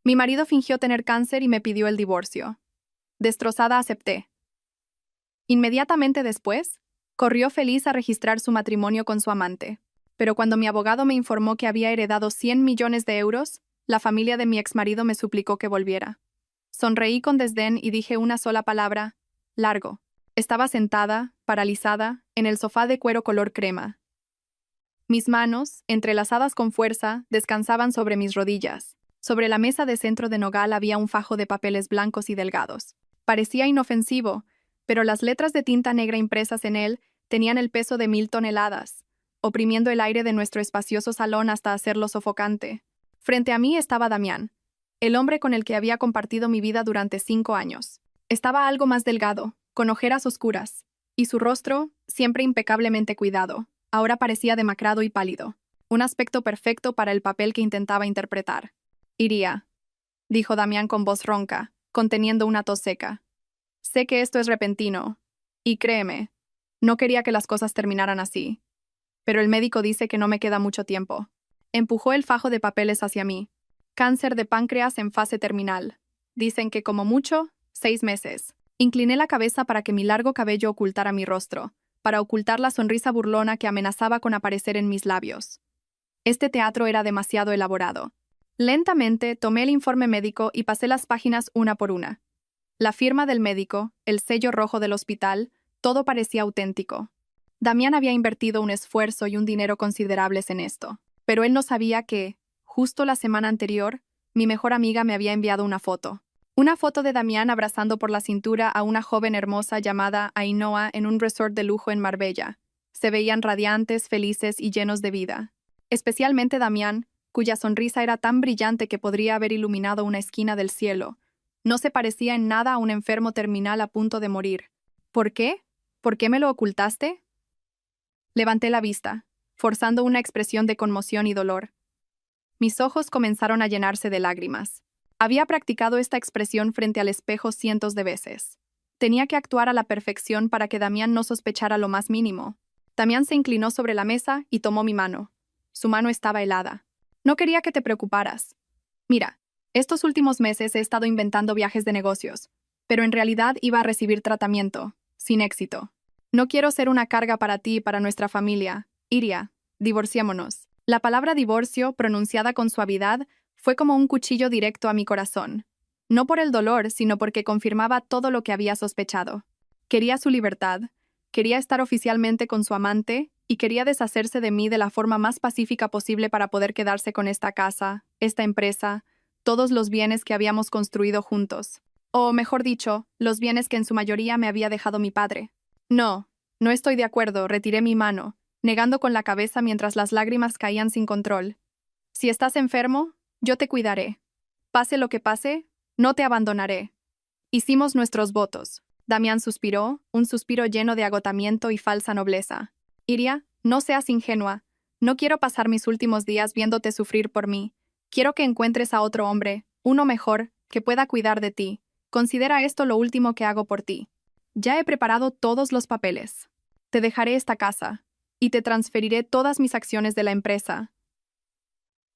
Mi marido fingió tener cáncer y me pidió el divorcio. Destrozada acepté. Inmediatamente después, corrió feliz a registrar su matrimonio con su amante. Pero cuando mi abogado me informó que había heredado 100 millones de euros, la familia de mi exmarido me suplicó que volviera. Sonreí con desdén y dije una sola palabra: largo. Estaba sentada, paralizada, en el sofá de cuero color crema. Mis manos, entrelazadas con fuerza, descansaban sobre mis rodillas. Sobre la mesa de centro de nogal había un fajo de papeles blancos y delgados. Parecía inofensivo, pero las letras de tinta negra impresas en él tenían el peso de 1000 toneladas, oprimiendo el aire de nuestro espacioso salón hasta hacerlo sofocante. Frente a mí estaba Damián, el hombre con el que había compartido mi vida durante 5 años. Estaba algo más delgado, con ojeras oscuras, y su rostro, siempre impecablemente cuidado, ahora parecía demacrado y pálido, un aspecto perfecto para el papel que intentaba interpretar. Iría, dijo Damián con voz ronca, conteniendo una tos seca. Sé que esto es repentino, y créeme, no quería que las cosas terminaran así. Pero el médico dice que no me queda mucho tiempo. Empujó el fajo de papeles hacia mí. Cáncer de páncreas en fase terminal. Dicen que como mucho, 6 meses. Incliné la cabeza para que mi largo cabello ocultara mi rostro, para ocultar la sonrisa burlona que amenazaba con aparecer en mis labios. Este teatro era demasiado elaborado. Lentamente tomé el informe médico y pasé las páginas una por una. La firma del médico, el sello rojo del hospital, todo parecía auténtico. Damián había invertido un esfuerzo y un dinero considerables en esto, pero él no sabía que, justo la semana anterior, mi mejor amiga me había enviado una foto. Una foto de Damián abrazando por la cintura a una joven hermosa llamada Ainhoa en un resort de lujo en Marbella. Se veían radiantes, felices y llenos de vida. Especialmente Damián, cuya sonrisa era tan brillante que podría haber iluminado una esquina del cielo. No se parecía en nada a un enfermo terminal a punto de morir. ¿Por qué? ¿Por qué me lo ocultaste? Levanté la vista, forzando una expresión de conmoción y dolor. Mis ojos comenzaron a llenarse de lágrimas. Había practicado esta expresión frente al espejo cientos de veces. Tenía que actuar a la perfección para que Damián no sospechara lo más mínimo. Damián se inclinó sobre la mesa y tomó mi mano. Su mano estaba helada. No quería que te preocuparas. Mira, estos últimos meses he estado inventando viajes de negocios, pero en realidad iba a recibir tratamiento, sin éxito. No quiero ser una carga para ti y para nuestra familia. Iria, divorciémonos. La palabra divorcio, pronunciada con suavidad, fue como un cuchillo directo a mi corazón. No por el dolor, sino porque confirmaba todo lo que había sospechado. Quería su libertad, quería estar oficialmente con su amante y quería deshacerse de mí de la forma más pacífica posible para poder quedarse con esta casa, esta empresa, todos los bienes que habíamos construido juntos. O, mejor dicho, los bienes que en su mayoría me había dejado mi padre. No, no estoy de acuerdo, retiré mi mano, negando con la cabeza mientras las lágrimas caían sin control. Si estás enfermo, yo te cuidaré. Pase lo que pase, no te abandonaré. Hicimos nuestros votos. Damián suspiró, un suspiro lleno de agotamiento y falsa nobleza. Iria, no seas ingenua. No quiero pasar mis últimos días viéndote sufrir por mí. Quiero que encuentres a otro hombre, uno mejor, que pueda cuidar de ti. Considera esto lo último que hago por ti. Ya he preparado todos los papeles. Te dejaré esta casa, y te transferiré todas mis acciones de la empresa.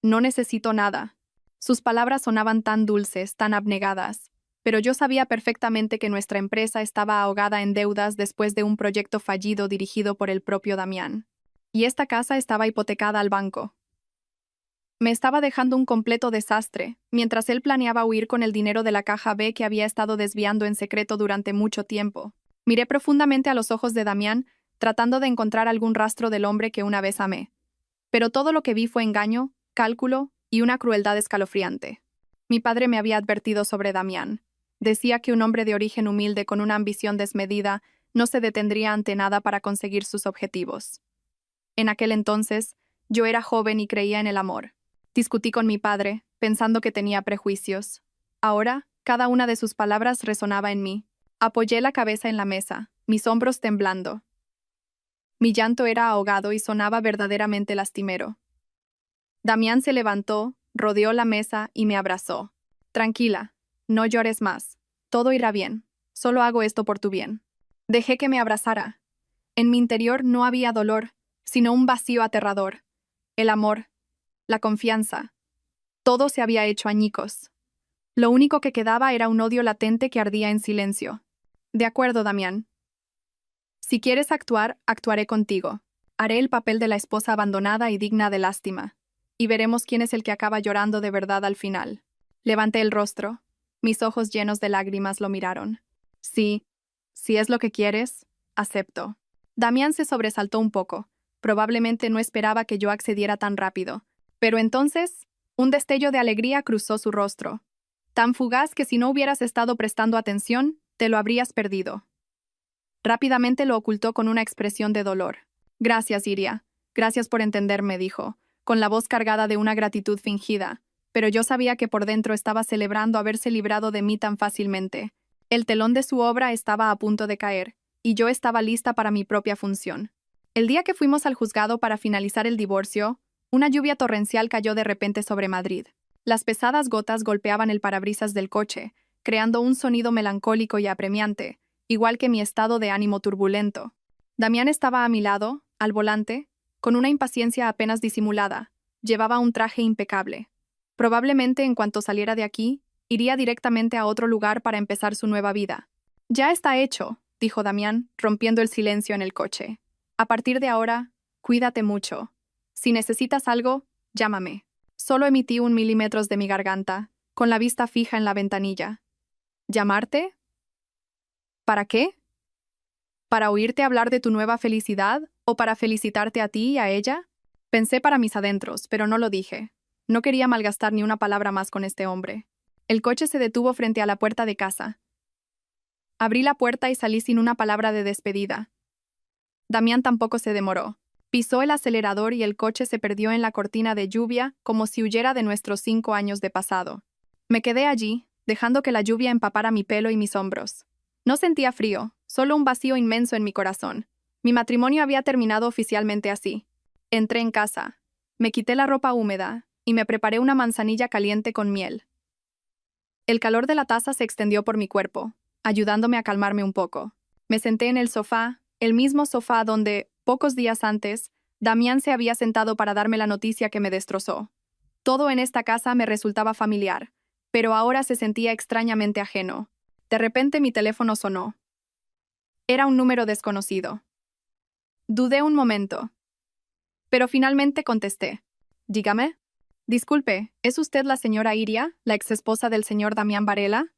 No necesito nada. Sus palabras sonaban tan dulces, tan abnegadas, pero yo sabía perfectamente que nuestra empresa estaba ahogada en deudas después de un proyecto fallido dirigido por el propio Damián. Y esta casa estaba hipotecada al banco. Me estaba dejando un completo desastre, mientras él planeaba huir con el dinero de la caja B que había estado desviando en secreto durante mucho tiempo. Miré profundamente a los ojos de Damián, tratando de encontrar algún rastro del hombre que una vez amé. Pero todo lo que vi fue engaño, cálculo y una crueldad escalofriante. Mi padre me había advertido sobre Damián. Decía que un hombre de origen humilde con una ambición desmedida no se detendría ante nada para conseguir sus objetivos. En aquel entonces, yo era joven y creía en el amor. Discutí con mi padre, pensando que tenía prejuicios. Ahora, cada una de sus palabras resonaba en mí. Apoyé la cabeza en la mesa, mis hombros temblando. Mi llanto era ahogado y sonaba verdaderamente lastimero. Damián se levantó, rodeó la mesa y me abrazó. Tranquila, no llores más. Todo irá bien. Solo hago esto por tu bien. Dejé que me abrazara. En mi interior no había dolor, sino un vacío aterrador. El amor, la confianza. Todo se había hecho añicos. Lo único que quedaba era un odio latente que ardía en silencio. De acuerdo, Damián. Si quieres actuar, actuaré contigo. Haré el papel de la esposa abandonada y digna de lástima. Y veremos quién es el que acaba llorando de verdad al final. Levanté el rostro. Mis ojos llenos de lágrimas lo miraron. Sí, si es lo que quieres, acepto. Damián se sobresaltó un poco. Probablemente no esperaba que yo accediera tan rápido. Pero entonces, un destello de alegría cruzó su rostro. Tan fugaz que si no hubieras estado prestando atención, te lo habrías perdido. Rápidamente lo ocultó con una expresión de dolor. Gracias, Iria. Gracias por entenderme, dijo, con la voz cargada de una gratitud fingida. Pero yo sabía que por dentro estaba celebrando haberse librado de mí tan fácilmente. El telón de su obra estaba a punto de caer, y yo estaba lista para mi propia función. El día que fuimos al juzgado para finalizar el divorcio, una lluvia torrencial cayó de repente sobre Madrid. Las pesadas gotas golpeaban el parabrisas del coche, creando un sonido melancólico y apremiante, igual que mi estado de ánimo turbulento. Damián estaba a mi lado, al volante, con una impaciencia apenas disimulada. Llevaba un traje impecable. Probablemente en cuanto saliera de aquí, iría directamente a otro lugar para empezar su nueva vida. Ya está hecho, dijo Damián, rompiendo el silencio en el coche. A partir de ahora, cuídate mucho. Si necesitas algo, llámame. Solo emití 1 milímetros de mi garganta, con la vista fija en la ventanilla. ¿Llamarte? ¿Para qué? ¿Para oírte hablar de tu nueva felicidad o para felicitarte a ti y a ella? Pensé para mis adentros, pero no lo dije. No quería malgastar ni una palabra más con este hombre. El coche se detuvo frente a la puerta de casa. Abrí la puerta y salí sin una palabra de despedida. Damián tampoco se demoró. Pisó el acelerador y el coche se perdió en la cortina de lluvia como si huyera de nuestros 5 años de pasado. Me quedé allí, dejando que la lluvia empapara mi pelo y mis hombros. No sentía frío, solo un vacío inmenso en mi corazón. Mi matrimonio había terminado oficialmente así. Entré en casa. Me quité la ropa húmeda y me preparé una manzanilla caliente con miel. El calor de la taza se extendió por mi cuerpo, ayudándome a calmarme un poco. Me senté en el sofá, el mismo sofá donde, pocos días antes, Damián se había sentado para darme la noticia que me destrozó. Todo en esta casa me resultaba familiar, pero ahora se sentía extrañamente ajeno. De repente mi teléfono sonó. Era un número desconocido. Dudé un momento, pero finalmente contesté. Dígame. Disculpe, ¿es usted la señora Iria, la exesposa del señor Damián Varela?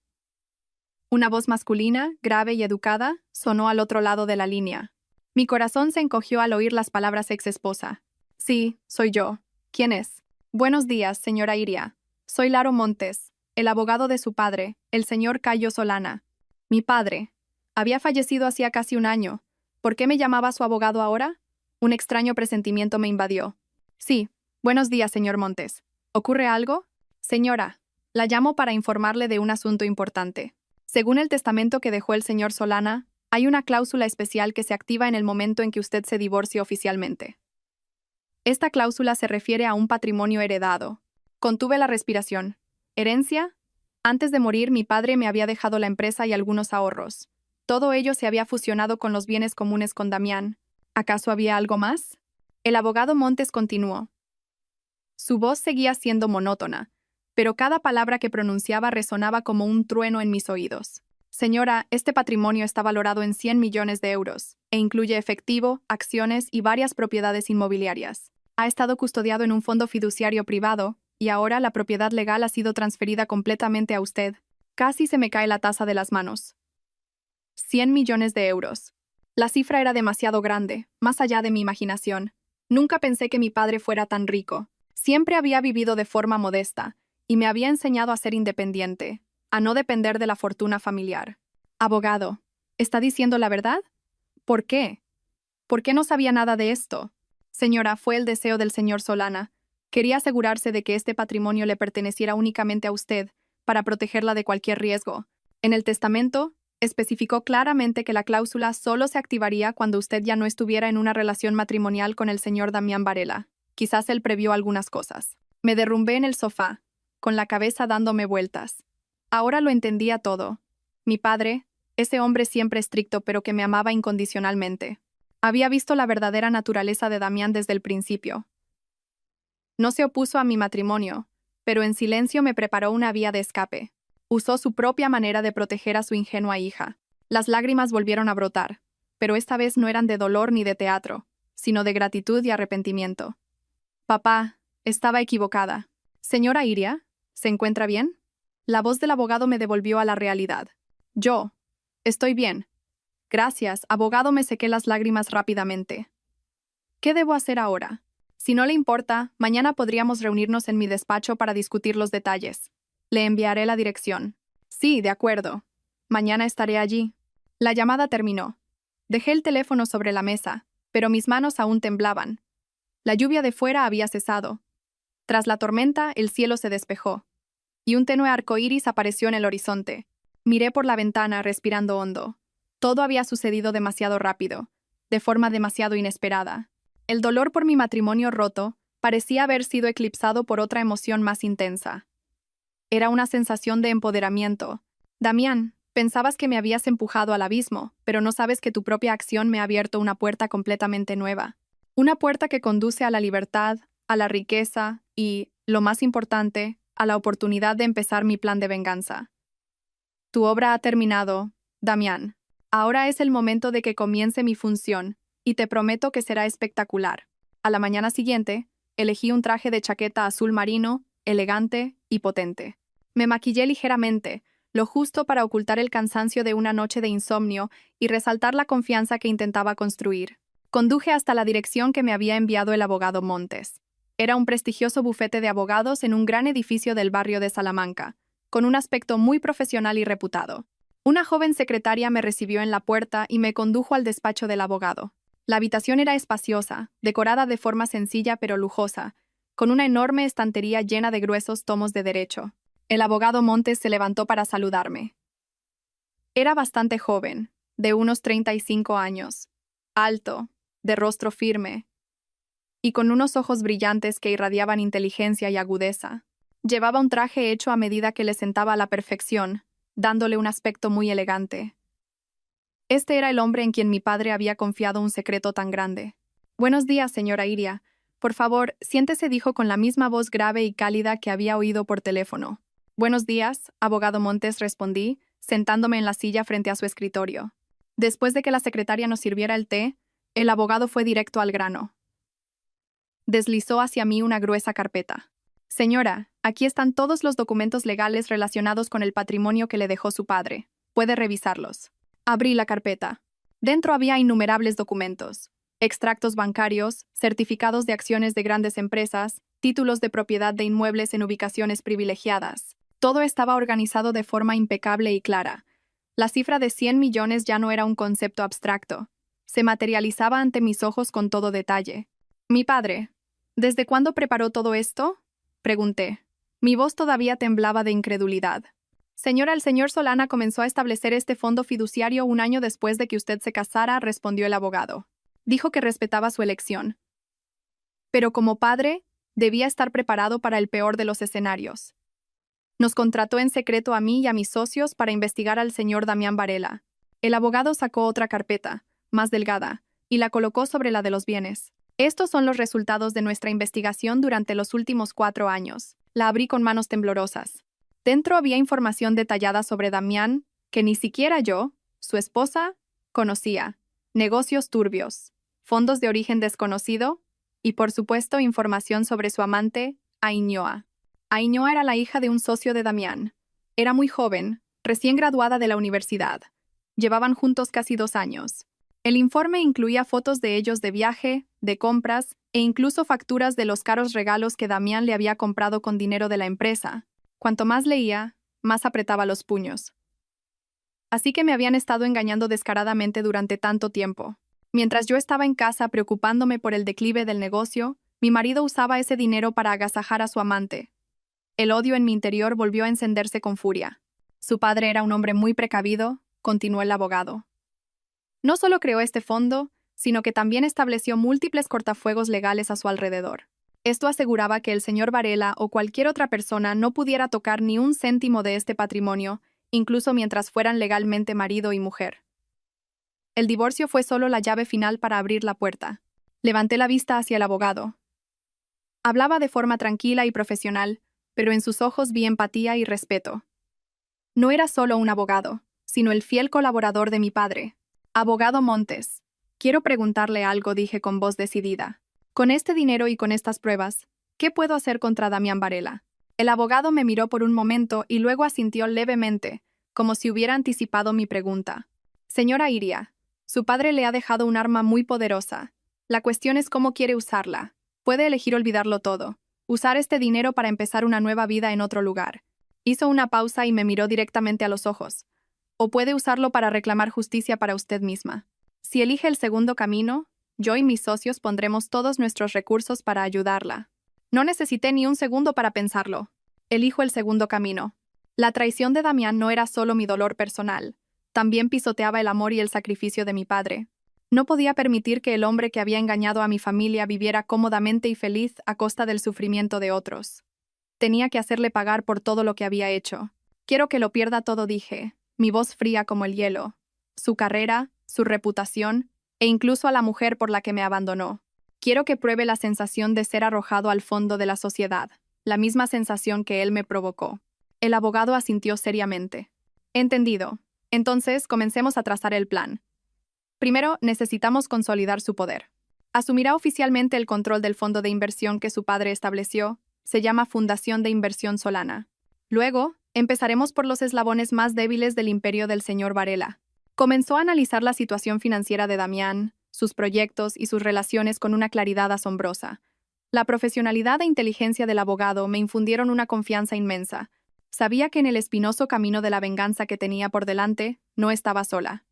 Una voz masculina, grave y educada, sonó al otro lado de la línea. Mi corazón se encogió al oír las palabras exesposa. Sí, soy yo. ¿Quién es? Buenos días, señora Iria. Soy Laro Montes, el abogado de su padre, el señor Cayo Solana. Mi padre. Había fallecido hacía casi un año. ¿Por qué me llamaba su abogado ahora? Un extraño presentimiento me invadió. Sí, buenos días, señor Montes. ¿Ocurre algo? Señora, la llamo para informarle de un asunto importante. Según el testamento que dejó el señor Solana, hay una cláusula especial que se activa en el momento en que usted se divorcie oficialmente. Esta cláusula se refiere a un patrimonio heredado. Contuve la respiración. ¿Herencia? Antes de morir, mi padre me había dejado la empresa y algunos ahorros. Todo ello se había fusionado con los bienes comunes con Damián. ¿Acaso había algo más? El abogado Montes continuó. Su voz seguía siendo monótona, pero cada palabra que pronunciaba resonaba como un trueno en mis oídos. Señora, este patrimonio está valorado en 100 millones de euros, e incluye efectivo, acciones y varias propiedades inmobiliarias. Ha estado custodiado en un fondo fiduciario privado, y ahora la propiedad legal ha sido transferida completamente a usted. Casi se me cae la taza de las manos. 100 millones de euros. La cifra era demasiado grande, más allá de mi imaginación. Nunca pensé que mi padre fuera tan rico. Siempre había vivido de forma modesta, y me había enseñado a ser independiente, a no depender de la fortuna familiar. Abogado, ¿está diciendo la verdad? ¿Por qué? ¿Por qué no sabía nada de esto? Señora, fue el deseo del señor Solana. Quería asegurarse de que este patrimonio le perteneciera únicamente a usted, para protegerla de cualquier riesgo. En el testamento, especificó claramente que la cláusula solo se activaría cuando usted ya no estuviera en una relación matrimonial con el señor Damián Varela. Quizás él previó algunas cosas. Me derrumbé en el sofá, con la cabeza dándome vueltas. Ahora lo entendía todo. Mi padre, ese hombre siempre estricto pero que me amaba incondicionalmente. Había visto la verdadera naturaleza de Damián desde el principio. No se opuso a mi matrimonio, pero en silencio me preparó una vía de escape. Usó su propia manera de proteger a su ingenua hija. Las lágrimas volvieron a brotar, pero esta vez no eran de dolor ni de teatro, sino de gratitud y arrepentimiento. Papá, estaba equivocada. Señora Iria, ¿se encuentra bien? La voz del abogado me devolvió a la realidad. Yo. Estoy bien. Gracias, abogado. Me sequé las lágrimas rápidamente. ¿Qué debo hacer ahora? Si no le importa, mañana podríamos reunirnos en mi despacho para discutir los detalles. Le enviaré la dirección. Sí, de acuerdo. Mañana estaré allí. La llamada terminó. Dejé el teléfono sobre la mesa, pero mis manos aún temblaban. La lluvia de fuera había cesado. Tras la tormenta, el cielo se despejó, y un tenue arco iris apareció en el horizonte. Miré por la ventana, respirando hondo. Todo había sucedido demasiado rápido, de forma demasiado inesperada. El dolor por mi matrimonio roto parecía haber sido eclipsado por otra emoción más intensa. Era una sensación de empoderamiento. Damián, pensabas que me habías empujado al abismo, pero no sabes que tu propia acción me ha abierto una puerta completamente nueva. Una puerta que conduce a la libertad, a la riqueza y, lo más importante, a la oportunidad de empezar mi plan de venganza. Tu obra ha terminado, Damián. Ahora es el momento de que comience mi función, y te prometo que será espectacular. A la mañana siguiente, elegí un traje de chaqueta azul marino, elegante y potente. Me maquillé ligeramente, lo justo para ocultar el cansancio de una noche de insomnio y resaltar la confianza que intentaba construir. Conduje hasta la dirección que me había enviado el abogado Montes. Era un prestigioso bufete de abogados en un gran edificio del barrio de Salamanca, con un aspecto muy profesional y reputado. Una joven secretaria me recibió en la puerta y me condujo al despacho del abogado. La habitación era espaciosa, decorada de forma sencilla pero lujosa, con una enorme estantería llena de gruesos tomos de derecho. El abogado Montes se levantó para saludarme. Era bastante joven, de unos 35 años, alto, de rostro firme, y con unos ojos brillantes que irradiaban inteligencia y agudeza. Llevaba un traje hecho a medida que le sentaba a la perfección, dándole un aspecto muy elegante. Este era el hombre en quien mi padre había confiado un secreto tan grande. Buenos días, señora Iria. Por favor, siéntese, dijo con la misma voz grave y cálida que había oído por teléfono. Buenos días, abogado Montes, respondí, sentándome en la silla frente a su escritorio. Después de que la secretaria nos sirviera el té, el abogado fue directo al grano. Deslizó hacia mí una gruesa carpeta. Señora, aquí están todos los documentos legales relacionados con el patrimonio que le dejó su padre. Puede revisarlos. Abrí la carpeta. Dentro había innumerables documentos. Extractos bancarios, certificados de acciones de grandes empresas, títulos de propiedad de inmuebles en ubicaciones privilegiadas. Todo estaba organizado de forma impecable y clara. La cifra de 100 millones ya no era un concepto abstracto. Se materializaba ante mis ojos con todo detalle. Mi padre, ¿desde cuándo preparó todo esto?, pregunté. Mi voz todavía temblaba de incredulidad. Señora, el señor Solana comenzó a establecer este fondo fiduciario un año después de que usted se casara, respondió el abogado. Dijo que respetaba su elección. Pero como padre, debía estar preparado para el peor de los escenarios. Nos contrató en secreto a mí y a mis socios para investigar al señor Damián Varela. El abogado sacó otra carpeta, más delgada, y la colocó sobre la de los bienes. Estos son los resultados de nuestra investigación durante los últimos 4 años. La abrí con manos temblorosas. Dentro había información detallada sobre Damián, que ni siquiera yo, su esposa, conocía. Negocios turbios, fondos de origen desconocido y, por supuesto, información sobre su amante, Ainhoa. Ainhoa era la hija de un socio de Damián. Era muy joven, recién graduada de la universidad. Llevaban juntos casi 2 años. El informe incluía fotos de ellos de viaje, de compras e incluso facturas de los caros regalos que Damián le había comprado con dinero de la empresa. Cuanto más leía, más apretaba los puños. Así que me habían estado engañando descaradamente durante tanto tiempo. Mientras yo estaba en casa preocupándome por el declive del negocio, mi marido usaba ese dinero para agasajar a su amante. El odio en mi interior volvió a encenderse con furia. Su padre era un hombre muy precavido, continuó el abogado. No solo creó este fondo, sino que también estableció múltiples cortafuegos legales a su alrededor. Esto aseguraba que el señor Varela o cualquier otra persona no pudiera tocar ni un céntimo de este patrimonio, incluso mientras fueran legalmente marido y mujer. El divorcio fue solo la llave final para abrir la puerta. Levanté la vista hacia el abogado. Hablaba de forma tranquila y profesional, pero en sus ojos vi empatía y respeto. No era solo un abogado, sino el fiel colaborador de mi padre. Abogado Montes. Quiero preguntarle algo, dije con voz decidida. Con este dinero y con estas pruebas, ¿qué puedo hacer contra Damián Varela? El abogado me miró por un momento y luego asintió levemente, como si hubiera anticipado mi pregunta. Señora Iria, su padre le ha dejado un arma muy poderosa. La cuestión es cómo quiere usarla. Puede elegir olvidarlo todo, usar este dinero para empezar una nueva vida en otro lugar. Hizo una pausa y me miró directamente a los ojos. O puede usarlo para reclamar justicia para usted misma. Si elige el segundo camino, yo y mis socios pondremos todos nuestros recursos para ayudarla. No necesité ni un segundo para pensarlo. Elijo el segundo camino. La traición de Damián no era solo mi dolor personal, también pisoteaba el amor y el sacrificio de mi padre. No podía permitir que el hombre que había engañado a mi familia viviera cómodamente y feliz a costa del sufrimiento de otros. Tenía que hacerle pagar por todo lo que había hecho. Quiero que lo pierda todo, dije, mi voz fría como el hielo. Su carrera, su reputación, e incluso a la mujer por la que me abandonó. Quiero que pruebe la sensación de ser arrojado al fondo de la sociedad, la misma sensación que él me provocó. El abogado asintió seriamente. Entendido. Entonces, comencemos a trazar el plan. Primero, necesitamos consolidar su poder. Asumirá oficialmente el control del fondo de inversión que su padre estableció, se llama Fundación de Inversión Solana. Luego, empezaremos por los eslabones más débiles del imperio del señor Varela. Comenzó a analizar la situación financiera de Damián, sus proyectos y sus relaciones con una claridad asombrosa. La profesionalidad e inteligencia del abogado me infundieron una confianza inmensa. Sabía que en el espinoso camino de la venganza que tenía por delante, no estaba sola.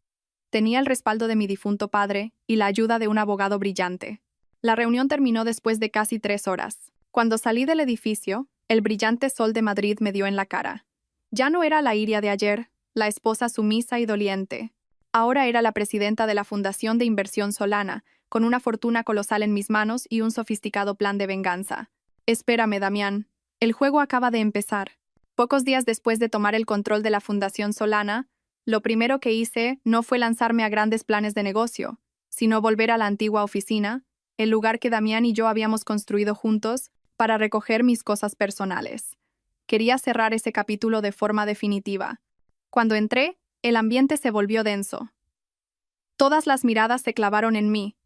Tenía el respaldo de mi difunto padre y la ayuda de un abogado brillante. La reunión terminó después de casi 3 horas. Cuando salí del edificio, el brillante sol de Madrid me dio en la cara. Ya no era la Iria de ayer, la esposa sumisa y doliente. Ahora era la presidenta de la Fundación de Inversión Solana, con una fortuna colosal en mis manos y un sofisticado plan de venganza. Espérame, Damián. El juego acaba de empezar. Pocos días después de tomar el control de la Fundación Solana, lo primero que hice no fue lanzarme a grandes planes de negocio, sino volver a la antigua oficina, el lugar que Damián y yo habíamos construido juntos, para recoger mis cosas personales. Quería cerrar ese capítulo de forma definitiva. Cuando entré, el ambiente se volvió denso. Todas las miradas se clavaron en mí.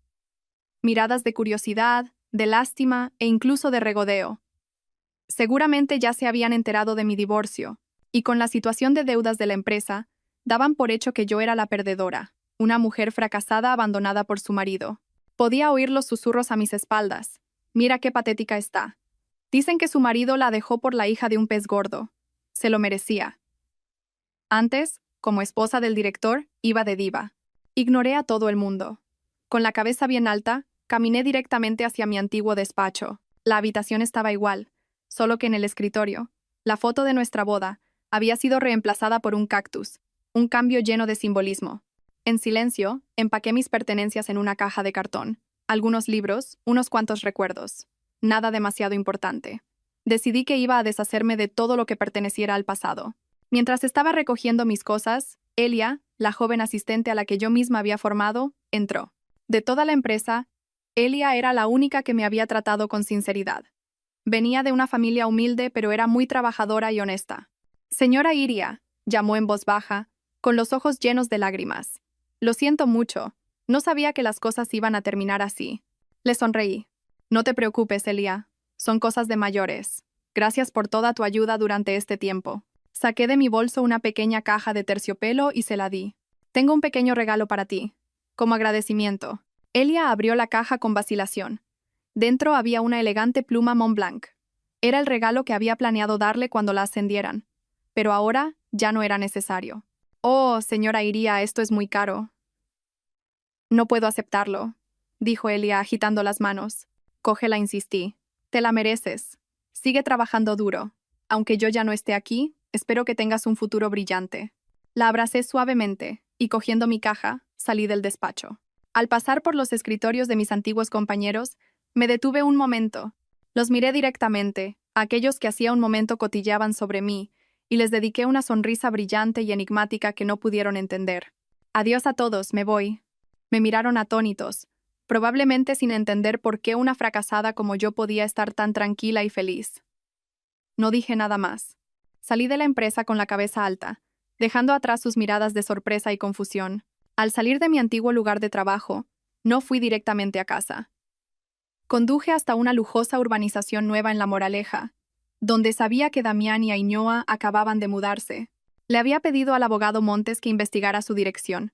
Miradas de curiosidad, de lástima e incluso de regodeo. Seguramente ya se habían enterado de mi divorcio, y con la situación de deudas de la empresa, daban por hecho que yo era la perdedora, una mujer fracasada abandonada por su marido. Podía oír los susurros a mis espaldas. Mira qué patética está. Dicen que su marido la dejó por la hija de un pez gordo. Se lo merecía. Antes, como esposa del director, iba de diva. Ignoré a todo el mundo. Con la cabeza bien alta, caminé directamente hacia mi antiguo despacho. La habitación estaba igual, solo que en el escritorio, la foto de nuestra boda había sido reemplazada por un cactus, un cambio lleno de simbolismo. En silencio, empaqué mis pertenencias en una caja de cartón, algunos libros, unos cuantos recuerdos. Nada demasiado importante. Decidí que iba a deshacerme de todo lo que perteneciera al pasado. Mientras estaba recogiendo mis cosas, Elia, la joven asistente a la que yo misma había formado, entró. De toda la empresa, Elia era la única que me había tratado con sinceridad. Venía de una familia humilde, pero era muy trabajadora y honesta. Señora Iria, llamó en voz baja, con los ojos llenos de lágrimas. Lo siento mucho. No sabía que las cosas iban a terminar así. Le sonreí. No te preocupes, Elia. Son cosas de mayores. Gracias por toda tu ayuda durante este tiempo. Saqué de mi bolso una pequeña caja de terciopelo y se la di. Tengo un pequeño regalo para ti. Como agradecimiento. Elia abrió la caja con vacilación. Dentro había una elegante pluma Montblanc. Era el regalo que había planeado darle cuando la ascendieran. Pero ahora ya no era necesario. Oh, señora Iria, esto es muy caro. No puedo aceptarlo, dijo Elia agitando las manos. Cógela, insistí. Te la mereces. Sigue trabajando duro. Aunque yo ya no esté aquí, espero que tengas un futuro brillante. La abracé suavemente y, cogiendo mi caja, salí del despacho. Al pasar por los escritorios de mis antiguos compañeros, me detuve un momento. Los miré directamente, a aquellos que hacía un momento cotillaban sobre mí, y les dediqué una sonrisa brillante y enigmática que no pudieron entender. Adiós a todos, me voy. Me miraron atónitos, probablemente sin entender por qué una fracasada como yo podía estar tan tranquila y feliz. No dije nada más. Salí de la empresa con la cabeza alta, dejando atrás sus miradas de sorpresa y confusión. Al salir de mi antiguo lugar de trabajo, no fui directamente a casa. Conduje hasta una lujosa urbanización nueva en La Moraleja, donde sabía que Damián y Ainhoa acababan de mudarse. Le había pedido al abogado Montes que investigara su dirección.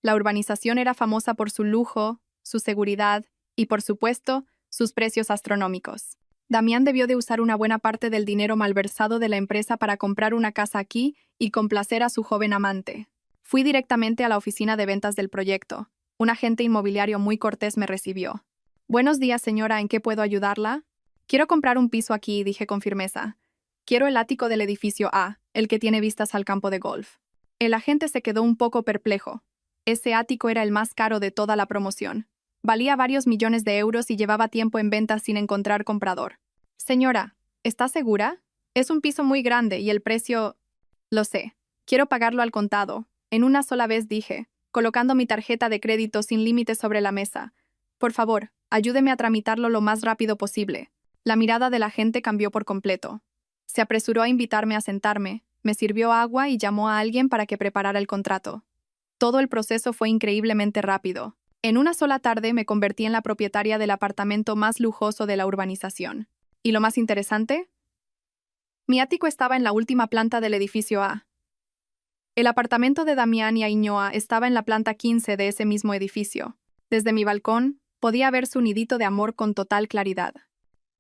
La urbanización era famosa por su lujo, su seguridad y, por supuesto, sus precios astronómicos. Damián debió de usar una buena parte del dinero malversado de la empresa para comprar una casa aquí y complacer a su joven amante. Fui directamente a la oficina de ventas del proyecto. Un agente inmobiliario muy cortés me recibió. «Buenos días, señora, ¿en qué puedo ayudarla?» «Quiero comprar un piso aquí», dije con firmeza. «Quiero el ático del edificio A, el que tiene vistas al campo de golf». El agente se quedó un poco perplejo. Ese ático era el más caro de toda la promoción. Valía varios millones de euros y llevaba tiempo en venta sin encontrar comprador. «Señora, ¿está segura? Es un piso muy grande y el precio...» «Lo sé. Quiero pagarlo al contado». En una sola vez dije, colocando mi tarjeta de crédito sin límite sobre la mesa. «Por favor, ayúdeme a tramitarlo lo más rápido posible». La mirada del agente cambió por completo. Se apresuró a invitarme a sentarme, me sirvió agua y llamó a alguien para que preparara el contrato. Todo el proceso fue increíblemente rápido. En una sola tarde me convertí en la propietaria del apartamento más lujoso de la urbanización. ¿Y lo más interesante? Mi ático estaba en la última planta del edificio A. El apartamento de Damián y Ainhoa estaba en la planta 15 de ese mismo edificio. Desde mi balcón, podía ver su nidito de amor con total claridad.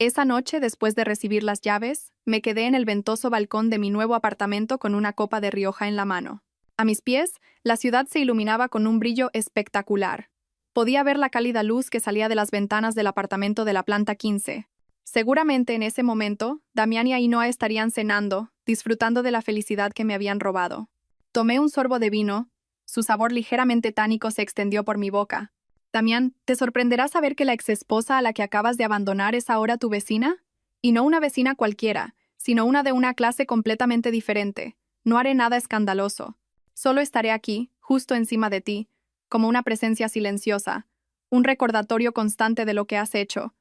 Esa noche, después de recibir las llaves, me quedé en el ventoso balcón de mi nuevo apartamento con una copa de Rioja en la mano. A mis pies, la ciudad se iluminaba con un brillo espectacular. Podía ver la cálida luz que salía de las ventanas del apartamento de la planta 15. Seguramente en ese momento, Damián y Ainhoa estarían cenando, disfrutando de la felicidad que me habían robado. Tomé un sorbo de vino, su sabor ligeramente tánico se extendió por mi boca. «Damián, ¿te sorprenderá saber que la exesposa a la que acabas de abandonar es ahora tu vecina? Y no una vecina cualquiera, sino una de una clase completamente diferente. No haré nada escandaloso. Solo estaré aquí, justo encima de ti, como una presencia silenciosa, un recordatorio constante de lo que has hecho.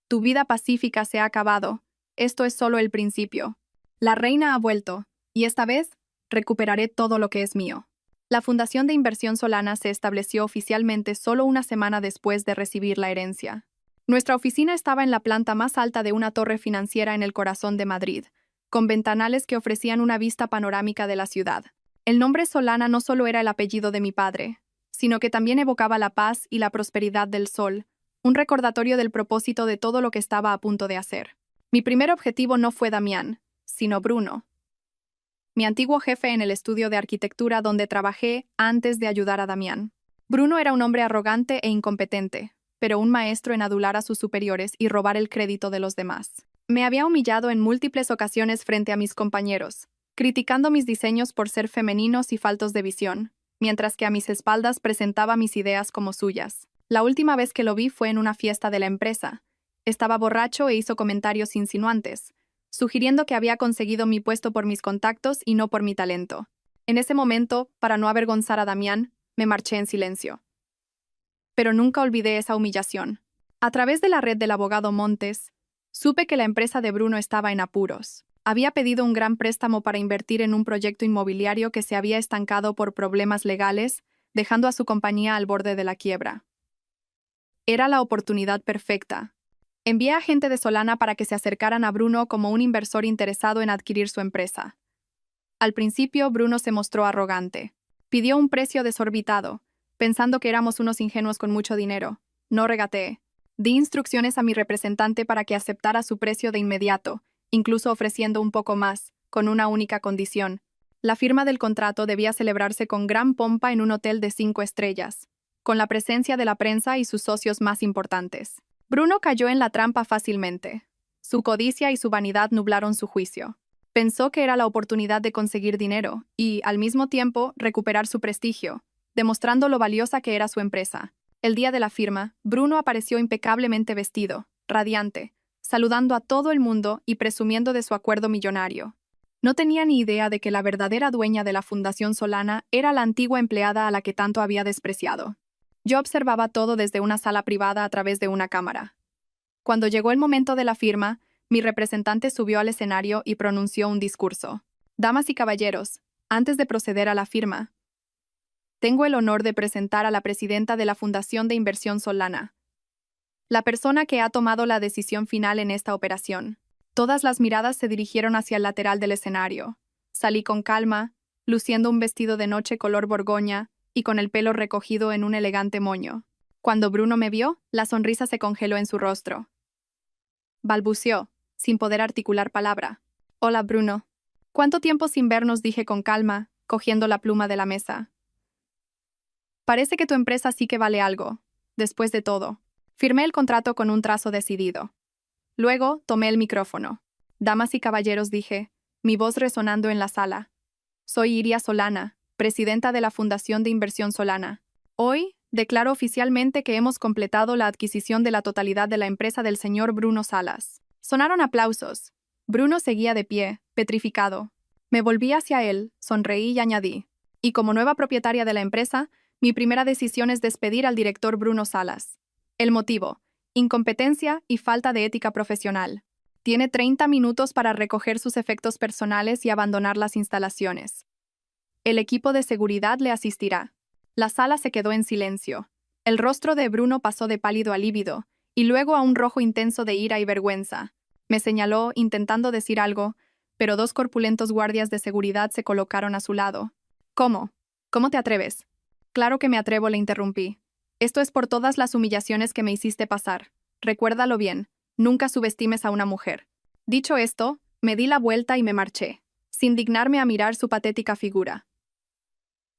Tu vida pacífica se ha acabado. Esto es solo el principio. La reina ha vuelto, y esta vez recuperaré todo lo que es mío». La Fundación de Inversión Solana se estableció oficialmente solo una semana después de recibir la herencia. Nuestra oficina estaba en la planta más alta de una torre financiera en el corazón de Madrid, con ventanales que ofrecían una vista panorámica de la ciudad. El nombre Solana no solo era el apellido de mi padre, sino que también evocaba la paz y la prosperidad del sol, un recordatorio del propósito de todo lo que estaba a punto de hacer. Mi primer objetivo no fue Damián, sino Bruno, mi antiguo jefe en el estudio de arquitectura donde trabajé antes de ayudar a Damián. Bruno era un hombre arrogante e incompetente, pero un maestro en adular a sus superiores y robar el crédito de los demás. Me había humillado en múltiples ocasiones frente a mis compañeros, criticando mis diseños por ser femeninos y faltos de visión, mientras que a mis espaldas presentaba mis ideas como suyas. La última vez que lo vi fue en una fiesta de la empresa. Estaba borracho e hizo comentarios insinuantes, sugiriendo que había conseguido mi puesto por mis contactos y no por mi talento. En ese momento, para no avergonzar a Damián, me marché en silencio. Pero nunca olvidé esa humillación. A través de la red del abogado Montes, supe que la empresa de Bruno estaba en apuros. Había pedido un gran préstamo para invertir en un proyecto inmobiliario que se había estancado por problemas legales, dejando a su compañía al borde de la quiebra. Era la oportunidad perfecta. Envié a gente de Solana para que se acercaran a Bruno como un inversor interesado en adquirir su empresa. Al principio, Bruno se mostró arrogante. Pidió un precio desorbitado, pensando que éramos unos ingenuos con mucho dinero. No regateé. Di instrucciones a mi representante para que aceptara su precio de inmediato, incluso ofreciendo un poco más, con una única condición. La firma del contrato debía celebrarse con gran pompa en un hotel de 5 estrellas, con la presencia de la prensa y sus socios más importantes. Bruno cayó en la trampa fácilmente. Su codicia y su vanidad nublaron su juicio. Pensó que era la oportunidad de conseguir dinero y, al mismo tiempo, recuperar su prestigio, demostrando lo valiosa que era su empresa. El día de la firma, Bruno apareció impecablemente vestido, radiante, saludando a todo el mundo y presumiendo de su acuerdo millonario. No tenía ni idea de que la verdadera dueña de la Fundación Solana era la antigua empleada a la que tanto había despreciado. Yo observaba todo desde una sala privada a través de una cámara. Cuando llegó el momento de la firma, mi representante subió al escenario y pronunció un discurso. «Damas y caballeros, Antes de proceder a la firma, tengo el honor de presentar a la presidenta de la Fundación de Inversión Solana, la persona que ha tomado la decisión final en esta operación. Todas las miradas se dirigieron hacia el lateral del escenario. Salí con calma, luciendo un vestido de noche color borgoña y con el pelo recogido en un elegante moño. Cuando Bruno me vio, la sonrisa se congeló en su rostro. Balbuceó, sin poder articular palabra. «Hola, Bruno. ¿Cuánto tiempo sin vernos?», dije con calma, cogiendo la pluma de la mesa. «Parece que tu empresa sí que vale algo. Después de todo». Firmé el contrato con un trazo decidido. Luego tomé el micrófono. «Damas y caballeros», dije, mi voz resonando en la sala. «Soy Iria Solana, presidenta de la Fundación de Inversión Solana. Hoy, declaro oficialmente que hemos completado la adquisición de la totalidad de la empresa del señor Bruno Salas». Sonaron aplausos. Bruno seguía de pie, petrificado. Me volví hacia él, sonreí y añadí: «Y como nueva propietaria de la empresa, mi primera decisión es despedir al director Bruno Salas. El motivo: incompetencia y falta de ética profesional. Tiene 30 minutos para recoger sus efectos personales y abandonar las instalaciones. El equipo de seguridad le asistirá». La sala se quedó en silencio. El rostro de Bruno pasó de pálido a lívido, y luego a un rojo intenso de ira y vergüenza. Me señaló, intentando decir algo, pero 2 corpulentos guardias de seguridad se colocaron a su lado. «¿Cómo? ¿Cómo te atreves?» «Claro que me atrevo», le interrumpí. «Esto es por todas las humillaciones que me hiciste pasar. Recuérdalo bien, nunca subestimes a una mujer». Dicho esto, me di la vuelta y me marché, sin dignarme a mirar su patética figura.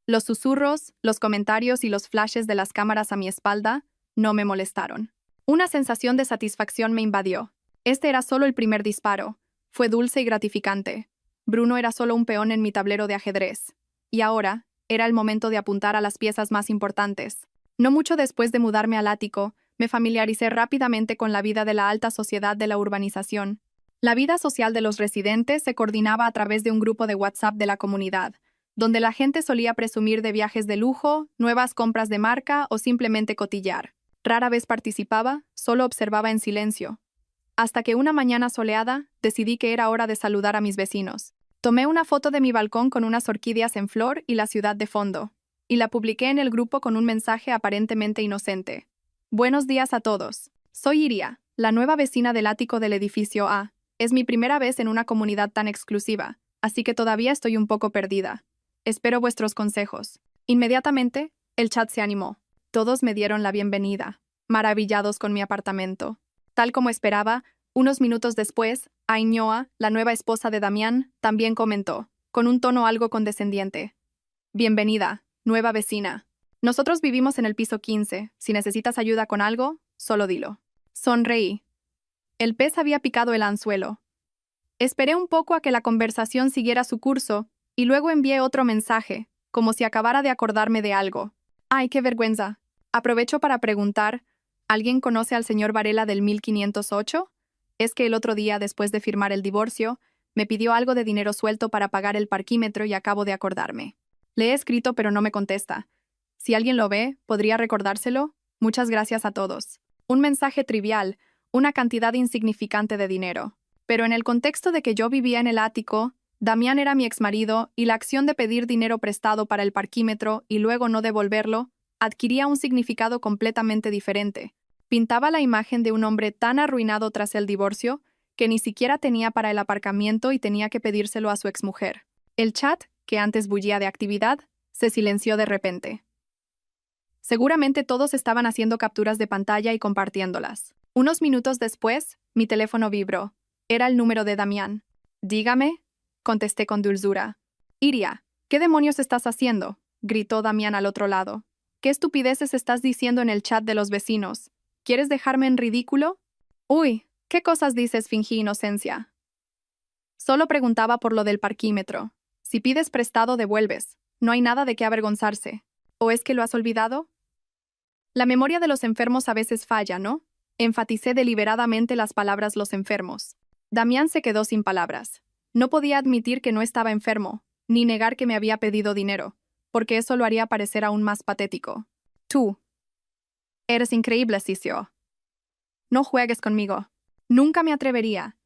Los susurros, los comentarios y los flashes de las cámaras a mi espalda no me molestaron. Una sensación de satisfacción me invadió. Este era solo el primer disparo. Fue dulce y gratificante. Bruno era solo un peón en mi tablero de ajedrez. Y ahora, era el momento de apuntar a las piezas más importantes. No mucho después de mudarme al ático, me familiaricé rápidamente con la vida de la alta sociedad de la urbanización. La vida social de los residentes se coordinaba a través de un grupo de WhatsApp de la comunidad, donde la gente solía presumir de viajes de lujo, nuevas compras de marca o simplemente cotillar. Rara vez participaba, solo observaba en silencio. Hasta que una mañana soleada, decidí que era hora de saludar a mis vecinos. Tomé una foto de mi balcón con unas orquídeas en flor y la ciudad de fondo, y la publiqué en el grupo con un mensaje aparentemente inocente. «Buenos días a todos. Soy Iria, la nueva vecina del ático del edificio A. Es mi primera vez en una comunidad tan exclusiva, así que todavía estoy un poco perdida. Espero vuestros consejos». Inmediatamente, el chat se animó. Todos me dieron la bienvenida, maravillados con mi apartamento. Tal como esperaba, unos minutos después, Ainhoa, la nueva esposa de Damián, también comentó, con un tono algo condescendiente: «Bienvenida, nueva vecina. Nosotros vivimos en el piso 15. Si necesitas ayuda con algo, solo dilo». Sonreí. El pez había picado el anzuelo. Esperé un poco a que la conversación siguiera su curso y luego envié otro mensaje, como si acabara de acordarme de algo. «Ay, qué vergüenza. Aprovecho para preguntar, ¿alguien conoce al señor Varela del 1508? Es que el otro día, después de firmar el divorcio, me pidió algo de dinero suelto para pagar el parquímetro y acabo de acordarme. Le he escrito pero no me contesta. Si alguien lo ve, ¿podría recordárselo? Muchas gracias a todos». Un mensaje trivial, una cantidad insignificante de dinero. Pero en el contexto de que yo vivía en el ático, Damián era mi exmarido y la acción de pedir dinero prestado para el parquímetro y luego no devolverlo adquiría un significado completamente diferente. Pintaba la imagen de un hombre tan arruinado tras el divorcio que ni siquiera tenía para el aparcamiento y tenía que pedírselo a su exmujer. El chat, que antes bullía de actividad, se silenció de repente. Seguramente todos estaban haciendo capturas de pantalla y compartiéndolas. Unos minutos después, mi teléfono vibró. Era el número de Damián. «Dígame», contesté con dulzura. «Iria, ¿qué demonios estás haciendo?», gritó Damián al otro lado. «¿Qué estupideces estás diciendo en el chat de los vecinos? ¿Quieres dejarme en ridículo?» «Uy, ¿qué cosas dices?», fingí inocencia. «Solo preguntaba por lo del parquímetro. Si pides prestado, devuelves. No hay nada de qué avergonzarse. ¿O es que lo has olvidado?». La memoria de los enfermos a veces falla, ¿no? Enfaticé deliberadamente las palabras «los enfermos». Damián se quedó sin palabras. No podía admitir que no estaba enfermo, ni negar que me había pedido dinero, porque eso lo haría parecer aún más patético. «Tú eres increíble, Sisio. No juegues conmigo. Nunca me atrevería.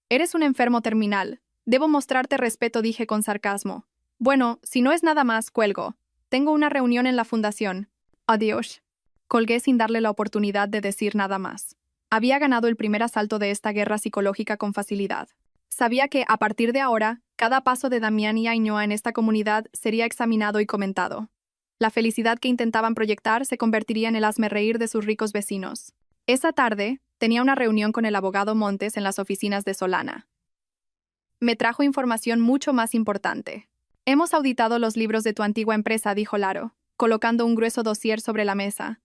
Eres un enfermo terminal. Debo mostrarte respeto», dije con sarcasmo. Bueno, si no es nada más, cuelgo. Tengo una reunión en la fundación. Adiós. Colgué sin darle la oportunidad de decir nada más. Había ganado el primer asalto de esta guerra psicológica con facilidad. Sabía que, a partir de ahora, cada paso de Damián y Ainhoa en esta comunidad sería examinado y comentado. La felicidad que intentaban proyectar se convertiría en el hazmerreír de sus ricos vecinos. Esa tarde, tenía una reunión con el abogado Montes en las oficinas de Solana. Me trajo información mucho más importante. Hemos auditado los libros de tu antigua empresa, dijo Laro, colocando un grueso dossier sobre la mesa.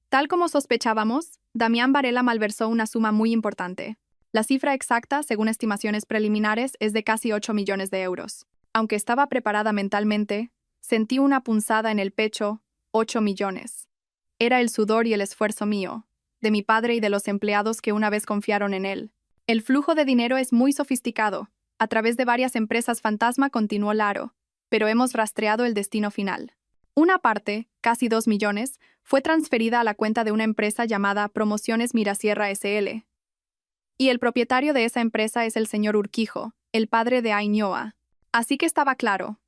Tal como sospechábamos, Damián Varela malversó una suma muy importante. La cifra exacta, según estimaciones preliminares, es de casi 8 millones de euros. Aunque estaba preparada mentalmente, sentí una punzada en el pecho. 8 millones. Era el sudor y el esfuerzo mío, de mi padre y de los empleados que una vez confiaron en él. El flujo de dinero es muy sofisticado. A través de varias empresas fantasma, continuó Laro, pero hemos rastreado el destino final. Una parte, casi 2 millones, fue transferida a la cuenta de una empresa llamada Promociones Mirasierra S.L. Y el propietario de esa empresa es el señor Urquijo, el padre de Ainhoa. Así que estaba claro.